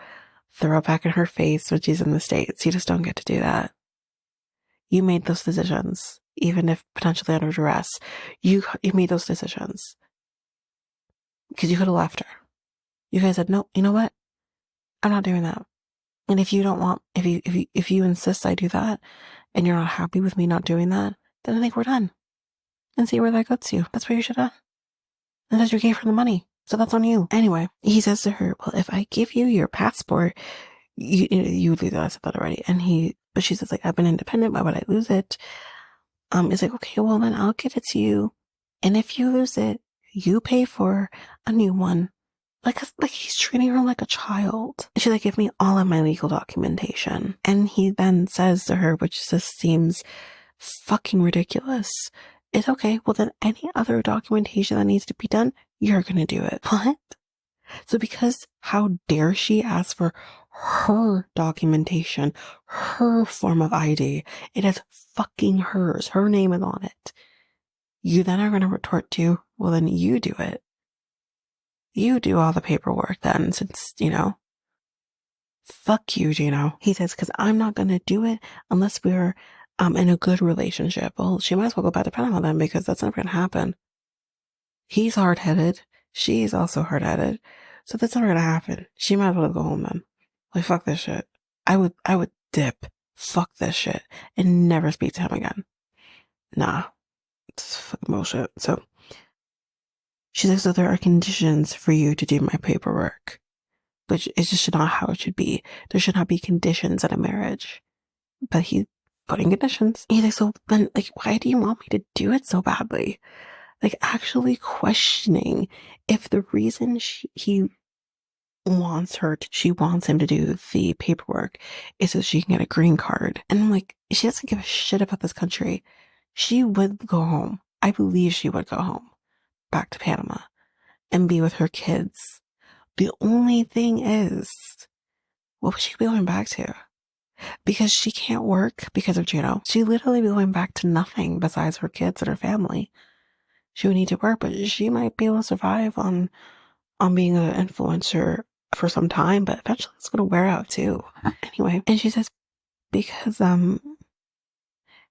throw it back in her face when she's in the States. You just don't get to do that. You made those decisions, even if potentially under duress. You made those decisions. Because you could have left her. You guys said, no, you know what? I'm not doing that. And if you don't want, if you insist I do that, and you're not happy with me not doing that, then I think we're done. And see where that gets you. That's what you should have. And that's you gave her the money. So that's on you. Anyway, he says to her, well, if I give you your passport, you lose it. I said that already. But she says, like, I've been independent. Why would I lose it? It's like, okay, well, then I'll give it to you. And if you lose it, you pay for a new one. Like he's treating her like a child. She's like, give me all of my legal documentation. And he then says to her, which just seems fucking ridiculous, it's okay, well then any other documentation that needs to be done, you're gonna do it. What? So because how dare she ask for her documentation, her form of ID, it is fucking hers, her name is on it. You then are gonna retort to, well then you do it. You do all the paperwork then, since, fuck you, Gino. He says, because I'm not going to do it unless we're in a good relationship. Well, she might as well go back to Panama then, because that's never going to happen. He's hard-headed. She's also hard-headed. So that's never going to happen. She might as well go home then. Like, fuck this shit. I would dip. Fuck this shit. And never speak to him again. Nah. It's fucking bullshit. So She's like, so there are conditions for you to do my paperwork, which is just not how it should be. There should not be conditions in a marriage. But he's putting conditions. He's like, so then, like, why do you want me to do it so badly? Like, actually questioning if the reason he she wants him to do the paperwork is so she can get a green card. And I'm like, she doesn't give a shit about this country. She would go home. I believe she would go home back to Panama and be with her kids. The only thing is, what would she be going back to? Because she can't work because of Gino. She'd literally be going back to nothing besides her kids and her family. She would need to work, but she might be able to survive on being an influencer for some time, but eventually it's gonna wear out too. Anyway, and she says, because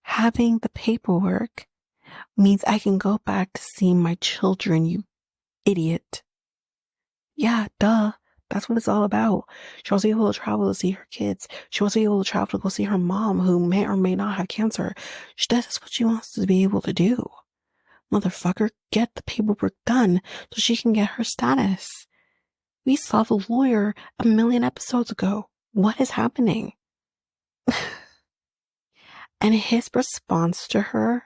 having the paperwork means I can go back to seeing my children, you idiot. Yeah, duh. That's what it's all about. She wants to be able to travel to see her kids. She wants to be able to travel to go see her mom, who may or may not have cancer. That's what she wants to be able to do. Motherfucker, get the paperwork done so she can get her status. We saw the lawyer a million episodes ago. What is happening? And his response to her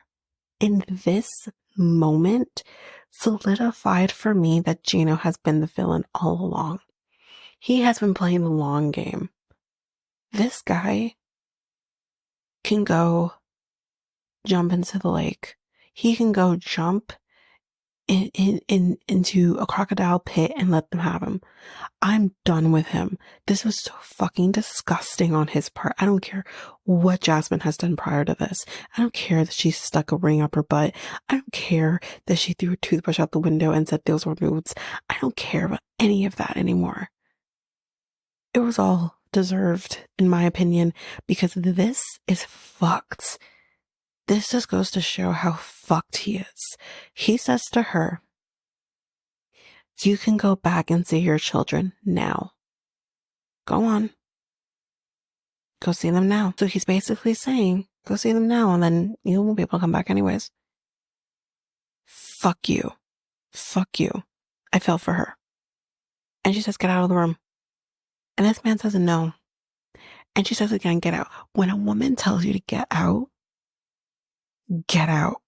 in this moment solidified for me that Gino has been the villain all along. He has been playing the long game. This guy can go jump into the lake. He can go jump into a crocodile pit and let them have him. I'm done with him. This was so fucking disgusting on his part. I don't care what Jasmine has done prior to this. I don't care that she stuck a ring up her butt. I don't care that she threw a toothbrush out the window and said those were nudes. I don't care about any of that anymore. It was all deserved, in my opinion, because this is fucked. This just goes to show how fucked he is. He says to her, you can go back and see your children now. Go on. Go see them now. So he's basically saying, go see them now, and then you won't be able to come back anyways. Fuck you. Fuck you. I fell for her. And she says, get out of the room. And this man says no. And she says again, get out. When a woman tells you to get out, get out.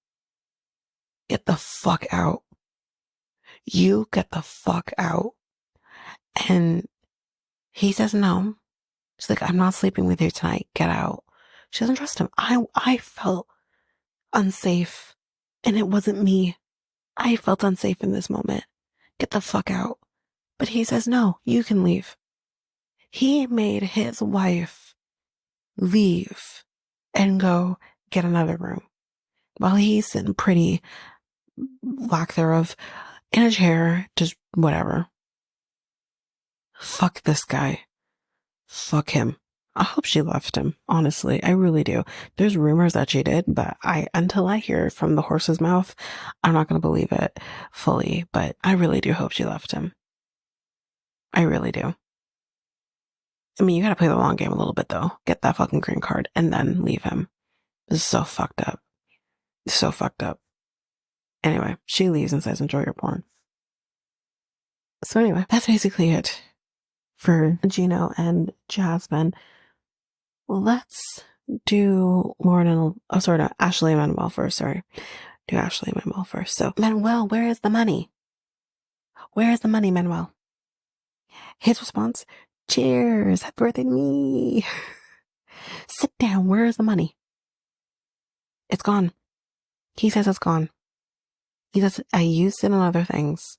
Get the fuck out. You get the fuck out. And he says no. She's like, I'm not sleeping with you tonight. Get out. She doesn't trust him. I felt unsafe. And it wasn't me. I felt unsafe in this moment. Get the fuck out. But he says, no, you can leave. He made his wife leave and go get another room while he's sitting pretty, lack thereof, in a chair, just whatever. Fuck this guy. Fuck him. I hope she left him, honestly. I really do. There's rumors that she did, but until I hear it from the horse's mouth, I'm not going to believe it fully, but I really do hope she left him. I really do. I mean, you gotta play the long game a little bit, though. Get that fucking green card and then leave him. This is so fucked up. So fucked up. Anyway, she leaves and says, enjoy your porn. So anyway, that's basically it for Gino and Jasmine. Let's do Loren and, Ashley and Manuel first, sorry. Do Ashley and Manuel first. So, Manuel, where is the money? Where is the money, Manuel? His response, cheers, happy birthday to me. Sit down, where is the money? It's gone. He says it's gone. He says, I used it on other things.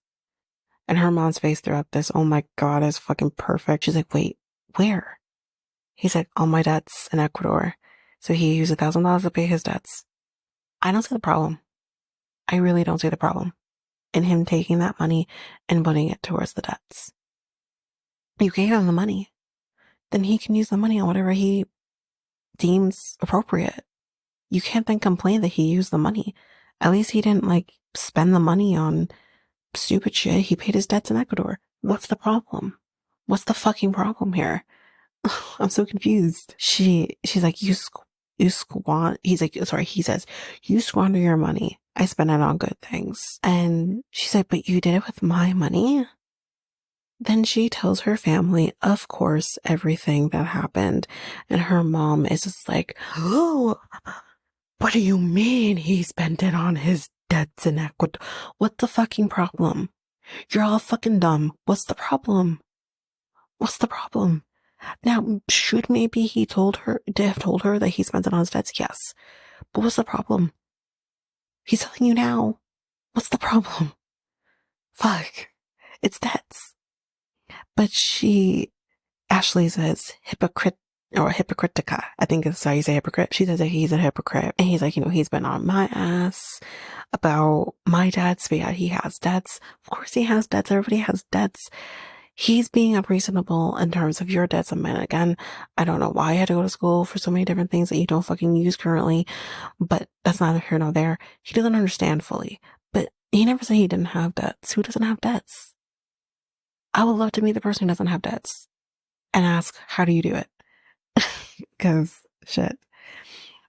And her mom's face throughout this, oh my God, is fucking perfect. She's like, wait, where? He's like, all my debts in Ecuador. So he used $1,000 to pay his debts. I don't see the problem. I really don't see the problem in him taking that money and putting it towards the debts. You gave him the money. Then he can use the money on whatever he deems appropriate. You can't then complain that he used the money. At least he didn't spend the money on stupid shit. He paid his debts in Ecuador. What's the problem? What's the fucking problem here? I'm so confused. She's like, he says, you squander your money I spent it on good things. And she's like, but you did it with my money? Then she tells her family, of course, everything that happened. And her mom is just like, oh, what do you mean he spent it on his debts in Ecuador? What the fucking problem? You're all fucking dumb. What's the problem? What's the problem? Now, should maybe he have told her that he spent it on his debts? Yes. But what's the problem? He's telling you now. What's the problem? Fuck. It's debts. But Ashley says hypocrite or hypocritica. I think it's how you say hypocrite. She says that he's a hypocrite. And he's like, he's been on my ass about my debts. But yeah, he has debts. Of course he has debts. Everybody has debts. He's being unreasonable in terms of your debts. And again, I don't know why you had to go to school for so many different things that you don't fucking use currently, but that's neither here nor there. He doesn't understand fully, but he never said he didn't have debts. Who doesn't have debts? I would love to meet the person who doesn't have debts and ask, how do you do it? Because shit.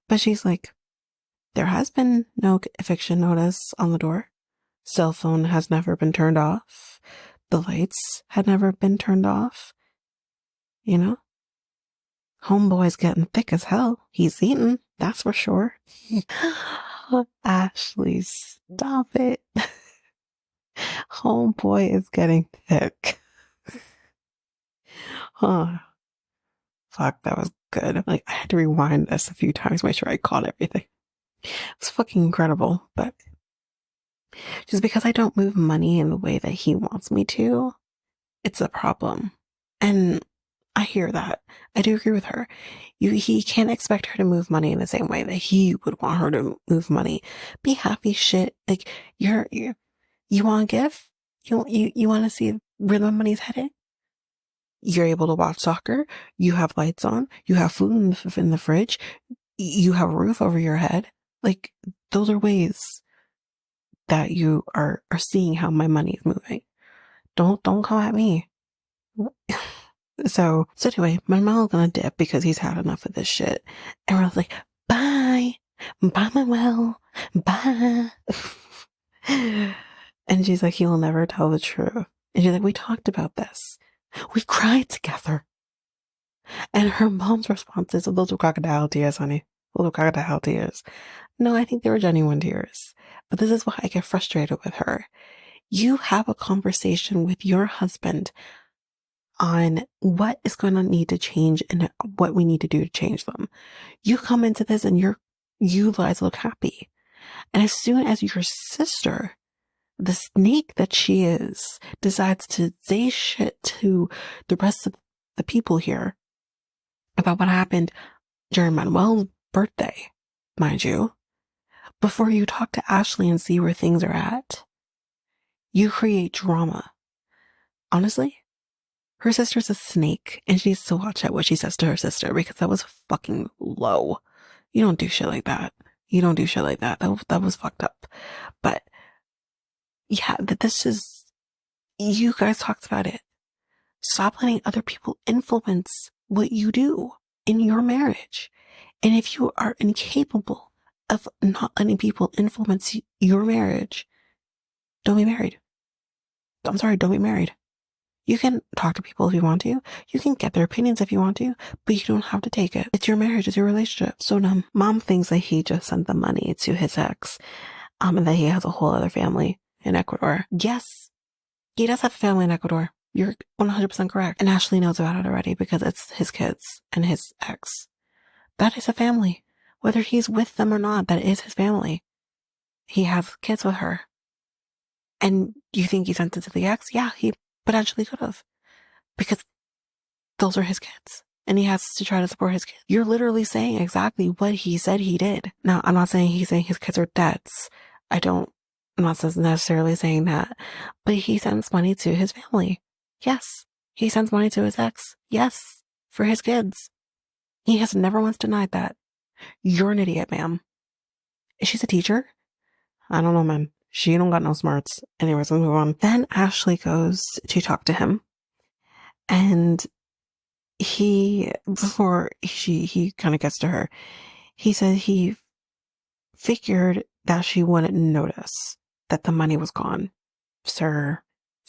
But she's like, there has been no eviction notice on the door. Cell phone has never been turned off. The lights had never been turned off. Homeboy's getting thick as hell. He's eating, that's for sure. Ashley, stop it. Homeboy is getting thick. Huh. Fuck, that was good. Like, I had to rewind this a few times, make sure I caught everything. It's fucking incredible, but just because I don't move money in the way that he wants me to, it's a problem. And I hear that. I do agree with her. He can't expect her to move money in the same way that he would want her to move money. Be happy shit. Like, you want to give? You want to see where the money's headed? You're able to watch soccer. You have lights on. You have food in the fridge. You have a roof over your head. Like, those are ways that you are seeing how my money is moving. Don't come at me. So anyway, Manuel's gonna dip because he's had enough of this shit. And we're like, bye, Manuel, bye. And she's like, he will never tell the truth. And she's like, we talked about this. We cried together. And her mom's response is, those were crocodile tears, honey. Those were crocodile tears. No, I think they were genuine tears. But this is why I get frustrated with her. You have a conversation with your husband on what is going to need to change and what we need to do to change them. You come into this and you guys look happy. And as soon as your sister, the snake that she is, decides to say shit to the rest of the people here about what happened during Manuel's birthday, mind you, before you talk to Ashley and see where things are at, you create drama. Honestly, her sister's a snake, and she needs to watch out what she says to her sister, because that was fucking low. You don't do shit like that. You don't do shit like that. That was fucked up. But yeah, this is, you guys talked about it. Stop letting other people influence what you do in your marriage. And if you are incapable of not letting people influence your marriage, don't be married. I'm sorry, don't be married. You can talk to people if you want to. You can get their opinions if you want to, but you don't have to take it. It's your marriage. It's your relationship. So mom thinks that he just sent the money to his ex, and that he has a whole other family in Ecuador. Yes, he does have a family in Ecuador. You're 100% correct. And Ashley knows about it already because it's his kids and his ex. That is a family. Whether he's with them or not, that is his family. He has kids with her. And you think he sent it to the ex? Yeah, he potentially could have, because those are his kids and he has to try to support his kids. You're literally saying exactly what he said he did. Now, I'm not saying he's saying his kids are debts. I'm not necessarily saying that, but he sends money to his family. Yes. He sends money to his ex. Yes. For his kids. He has never once denied that. You're an idiot, ma'am. Is she a teacher? I don't know, man. She don't got no smarts. Anyways, let's move on. Then Ashley goes to talk to him. And before he kind of gets to her, he said he figured that she wouldn't notice that the money was gone. Sir,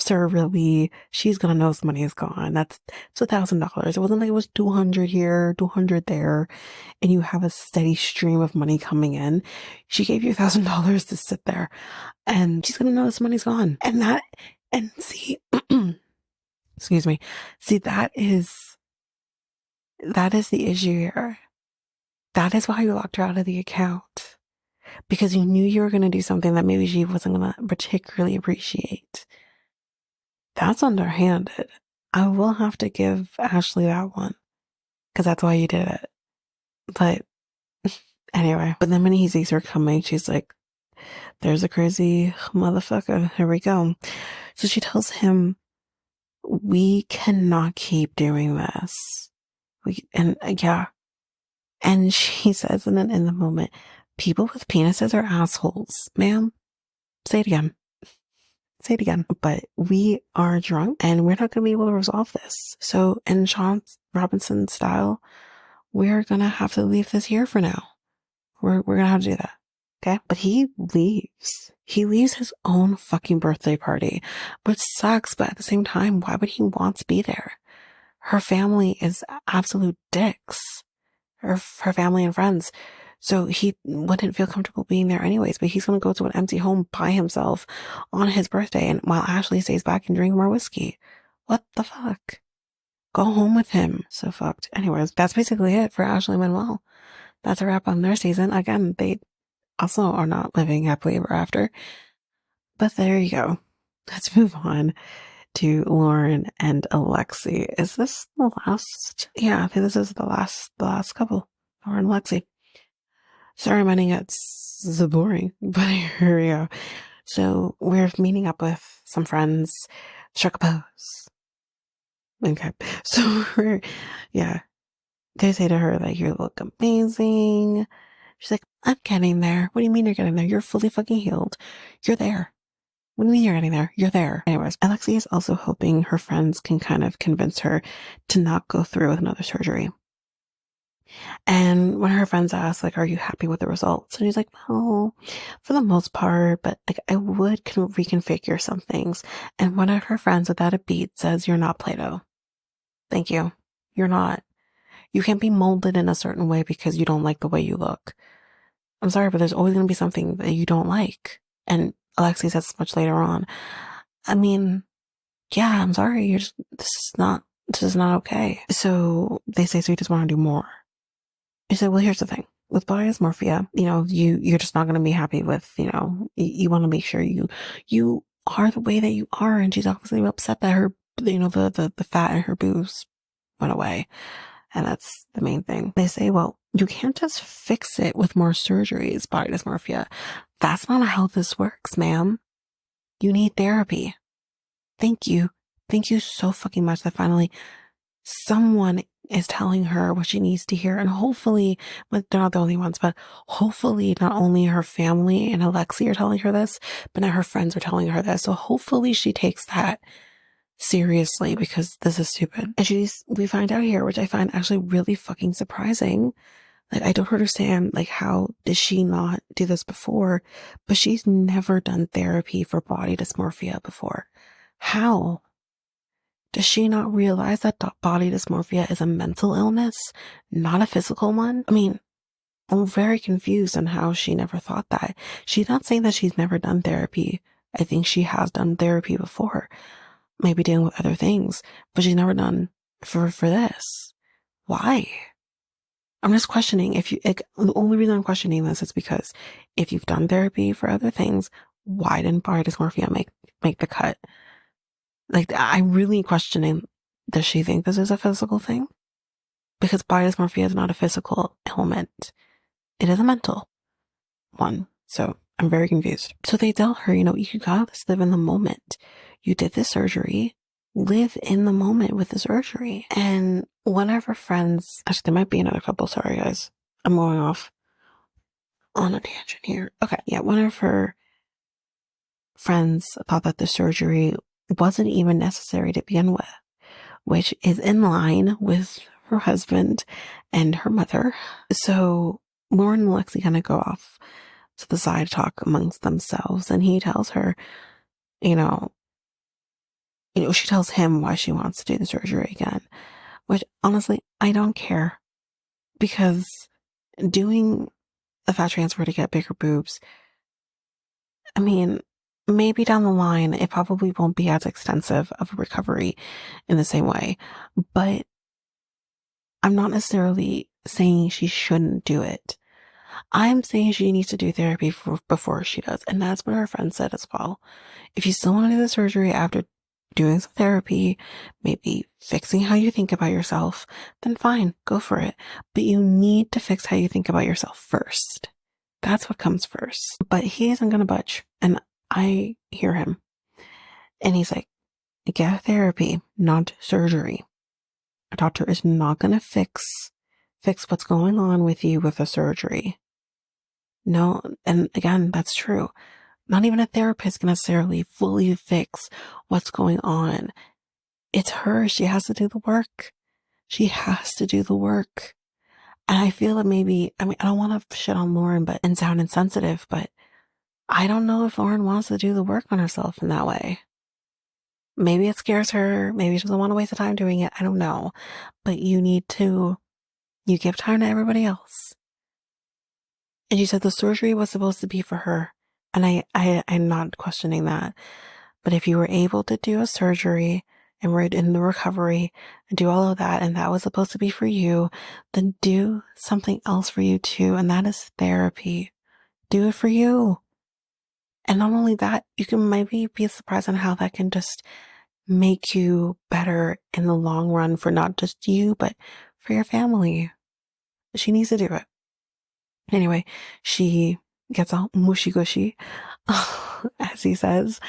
really? She's gonna know the money is gone. It's $1,000. It wasn't like it was 200 here, 200 there, and you have a steady stream of money coming in. She gave you $1,000 to sit there, and she's gonna know this money's gone. And see, excuse me. See, that is the issue here. That is why you locked her out of the account. Because you knew you were going to do something that maybe she wasn't going to particularly appreciate. That's underhanded. I will have to give Ashley that one. Because that's why you did it. But anyway. But then when he sees her coming, she's like, there's a crazy motherfucker. Here we go. So she tells him, we cannot keep doing this. Yeah. And she says in the moment, people with penises are assholes. Ma'am, say it again. Say it again. But we are drunk and we're not going to be able to resolve this. So in Sean Robinson style, we're going to have to leave this here for now. We're going to have to do that. Okay. But he leaves. He leaves his own fucking birthday party, which sucks. But at the same time, why would he want to be there? Her family is absolute dicks. Her family and friends. So he wouldn't feel comfortable being there anyways, but he's going to go to an empty home by himself on his birthday, and while Ashley stays back and drink more whiskey. What the fuck? Go home with him. So fucked. Anyways, that's basically it for Ashley and Manuel. That's a wrap on their season. Again, they also are not living happily ever after. But there you go. Let's move on to Loren and Alexi. Is this the last? Yeah, I think this is the last couple. Loren and Alexi. Sorry, my name gets so boring, but here we go. So we're meeting up with some friends. Struck a pose. Okay. So they say to her, like, you look amazing. She's like, I'm getting there. What do you mean you're getting there? You're fully fucking healed. You're there. What do you mean you're getting there? You're there. Anyways, Alexi is also hoping her friends can kind of convince her to not go through with another surgery. And when her friends ask, like, are you happy with the results? And she's like, well, for the most part, but like, I would reconfigure some things. And one of her friends without a beat says, you're not Play-Doh. Thank you. You're not. You can't be molded in a certain way because you don't like the way you look. I'm sorry, but there's always going to be something that you don't like. And Alexi says much later on. I mean, yeah, I'm sorry. This is not okay. So they say, so you just want to do more. I said, well, here's the thing. With body dysmorphia, you're just not going to be happy with, you want to make sure you are the way that you are. And she's obviously upset that her, the fat in her boobs went away. And that's the main thing. They say, well, you can't just fix it with more surgeries, body dysmorphia. That's not how this works, ma'am. You need therapy. Thank you. Thank you so fucking much that finally someone is telling her what she needs to hear. And hopefully, they're not the only ones, but hopefully not only her family and Alexi are telling her this, but now her friends are telling her this. So hopefully she takes that seriously, because this is stupid. And we find out here, which I find actually really fucking surprising. Like, I don't understand, like, how did she not do this before? But she's never done therapy for body dysmorphia before. How? Does she not realize that body dysmorphia is a mental illness, not a physical one? I mean, I'm very confused on how she never thought that. She's not saying that she's never done therapy. I think she has done therapy before, maybe dealing with other things, but she's never done for this. Why? I'm just questioning the only reason I'm questioning this is because if you've done therapy for other things, why didn't body dysmorphia make the cut? Like, I'm really questioning, does she think this is a physical thing? Because body dysmorphia is not a physical ailment. It is a mental one. So I'm very confused. So they tell her, you gotta live in the moment. You did this surgery. Live in the moment with the surgery. And one of her friends, actually, there might be another couple. Sorry, guys. I'm going off on a tangent here. Okay. Yeah. One of her friends thought that the surgery wasn't even necessary to begin with, which is in line with her husband and her mother. So Loren and Alexi kind of go off So the side talk amongst themselves, and he tells her, you know, she tells him why she wants to do the surgery again, which honestly, I don't care, because doing the fat transfer to get bigger boobs, I mean, maybe down the line, it probably won't be as extensive of a recovery in the same way, but I'm not necessarily saying she shouldn't do it. I'm saying she needs to do therapy before she does. And that's what her friend said as well. If you still want to do the surgery after doing some therapy, maybe fixing how you think about yourself, then fine, go for it. But you need to fix how you think about yourself first. That's what comes first. But he isn't going to budge. And I hear him. And he's like, get therapy, not surgery. A doctor is not going to fix what's going on with you with a surgery. No, and again, that's true. Not even a therapist can necessarily fully fix what's going on. It's her. She has to do the work. She has to do the work. And I feel that maybe, I mean, I don't want to shit on Loren and sound insensitive, but I don't know if Loren wants to do the work on herself in that way. Maybe it scares her. Maybe she doesn't want to waste the time doing it. I don't know. But you give time to everybody else. And she said the surgery was supposed to be for her. And I'm not questioning that. But if you were able to do a surgery and were in the recovery and do all of that, and that was supposed to be for you, then do something else for you too. And that is therapy. Do it for you. And not only that, you can maybe be surprised on how that can just make you better in the long run for not just you, but for your family. She needs to do it. Anyway, she gets all mushy gushy, as he says,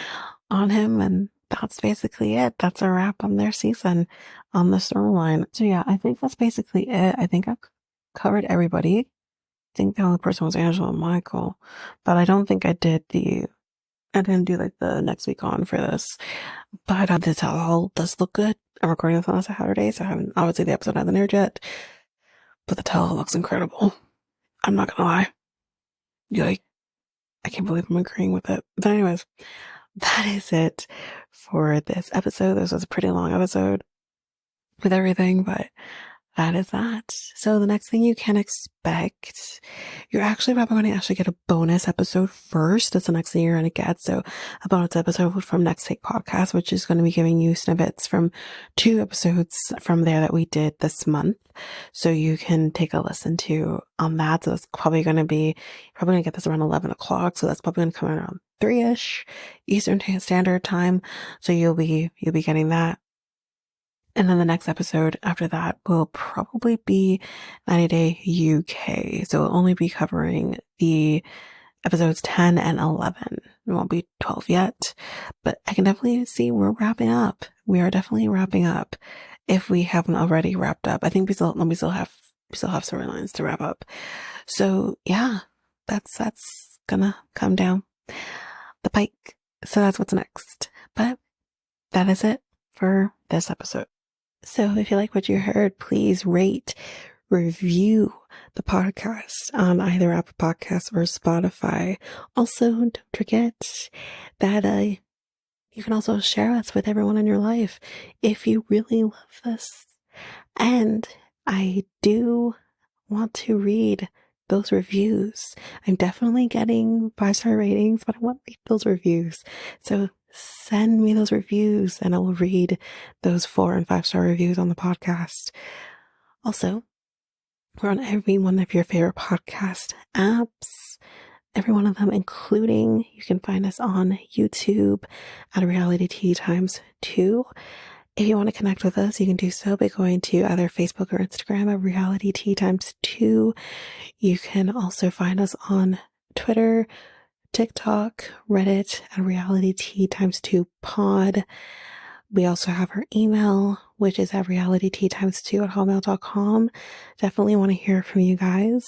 on him, and that's basically it. That's a wrap on their season on the storyline. So yeah, I think that's basically it. I think I've covered everybody. I think the only person was Angela and Michael, but I don't think I didn't do like the next week on for this. But the tell-all does look good. I'm recording this on a Saturday, so I haven't, obviously the episode hasn't aired yet, but the tell-all looks incredible. I'm not gonna lie. Like, I can't believe I'm agreeing with it. But anyways, that is it for this episode. This was a pretty long episode with everything, but that is that. So the next thing you can expect, you're actually probably going to actually get a bonus episode first. That's the next thing you're going to get. So a bonus episode from Next Take Podcast, which is going to be giving you snippets from 2 episodes from there that we did this month. So you can take a listen to on that. So that's probably going to get this around 11 o'clock. So that's probably going to come around 3-ish Eastern Standard Time. So you'll be getting that. And then the next episode after that will probably be 90 Day UK. So we'll only be covering the episodes 10 and 11. It won't be 12 yet, but I can definitely see we're wrapping up. We are definitely wrapping up if we haven't already wrapped up. I think we still have storylines to wrap up. So yeah, that's gonna come down the pike. So that's what's next. But that is it for this episode. So if you like what you heard, please rate, review the podcast on either Apple Podcasts or Spotify. Also, don't forget that you can also share us with everyone in your life if you really love this. And I do want to read those reviews. I'm definitely getting 5-star ratings, but I want to read those reviews. So send me those reviews and I will read those 4 and 5-star reviews on the podcast. Also, we're on every one of your favorite podcast apps. Every one of them, including you can find us on YouTube at Reality Tea Times 2. If you want to connect with us, you can do so by going to either Facebook or Instagram at Reality Tea Times 2. You can also find us on Twitter, TikTok, Reddit at Reality Tea Times 2 pod. We also have our email, which is at realityteatimes2 at hotmail.com. Definitely want to hear from you guys.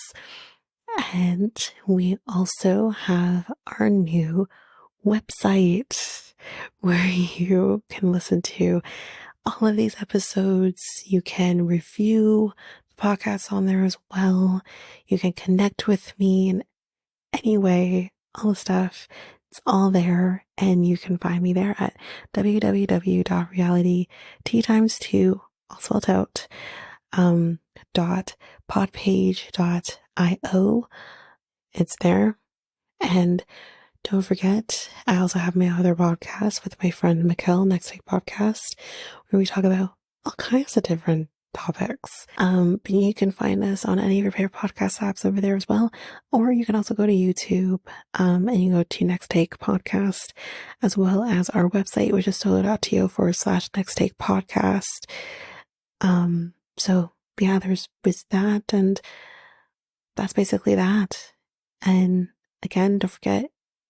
And we also have our new website where you can listen to all of these episodes. You can review the podcast on there as well. You can connect with me and Anyway, all the stuff, it's all there, and you can find me there at www.realityt2, all spelled out, dot podpage.io. It's there. And don't forget, I also have my other podcast with my friend Mikkel, Next Take Podcast, where we talk about all kinds of different topics. But you can find us on any of your favorite podcast apps over there as well. Or you can also go to YouTube, and you go to Next Take Podcast, as well as our website, which is solo.to/Next Take Podcast. So yeah, there's that, and that's basically that. And again, don't forget,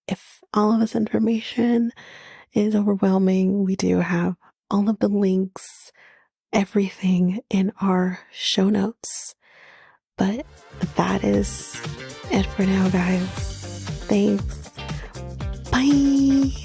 if all of this information is overwhelming, we do have all of the links, everything in our show notes. But that is it for now, guys. Thanks. Bye.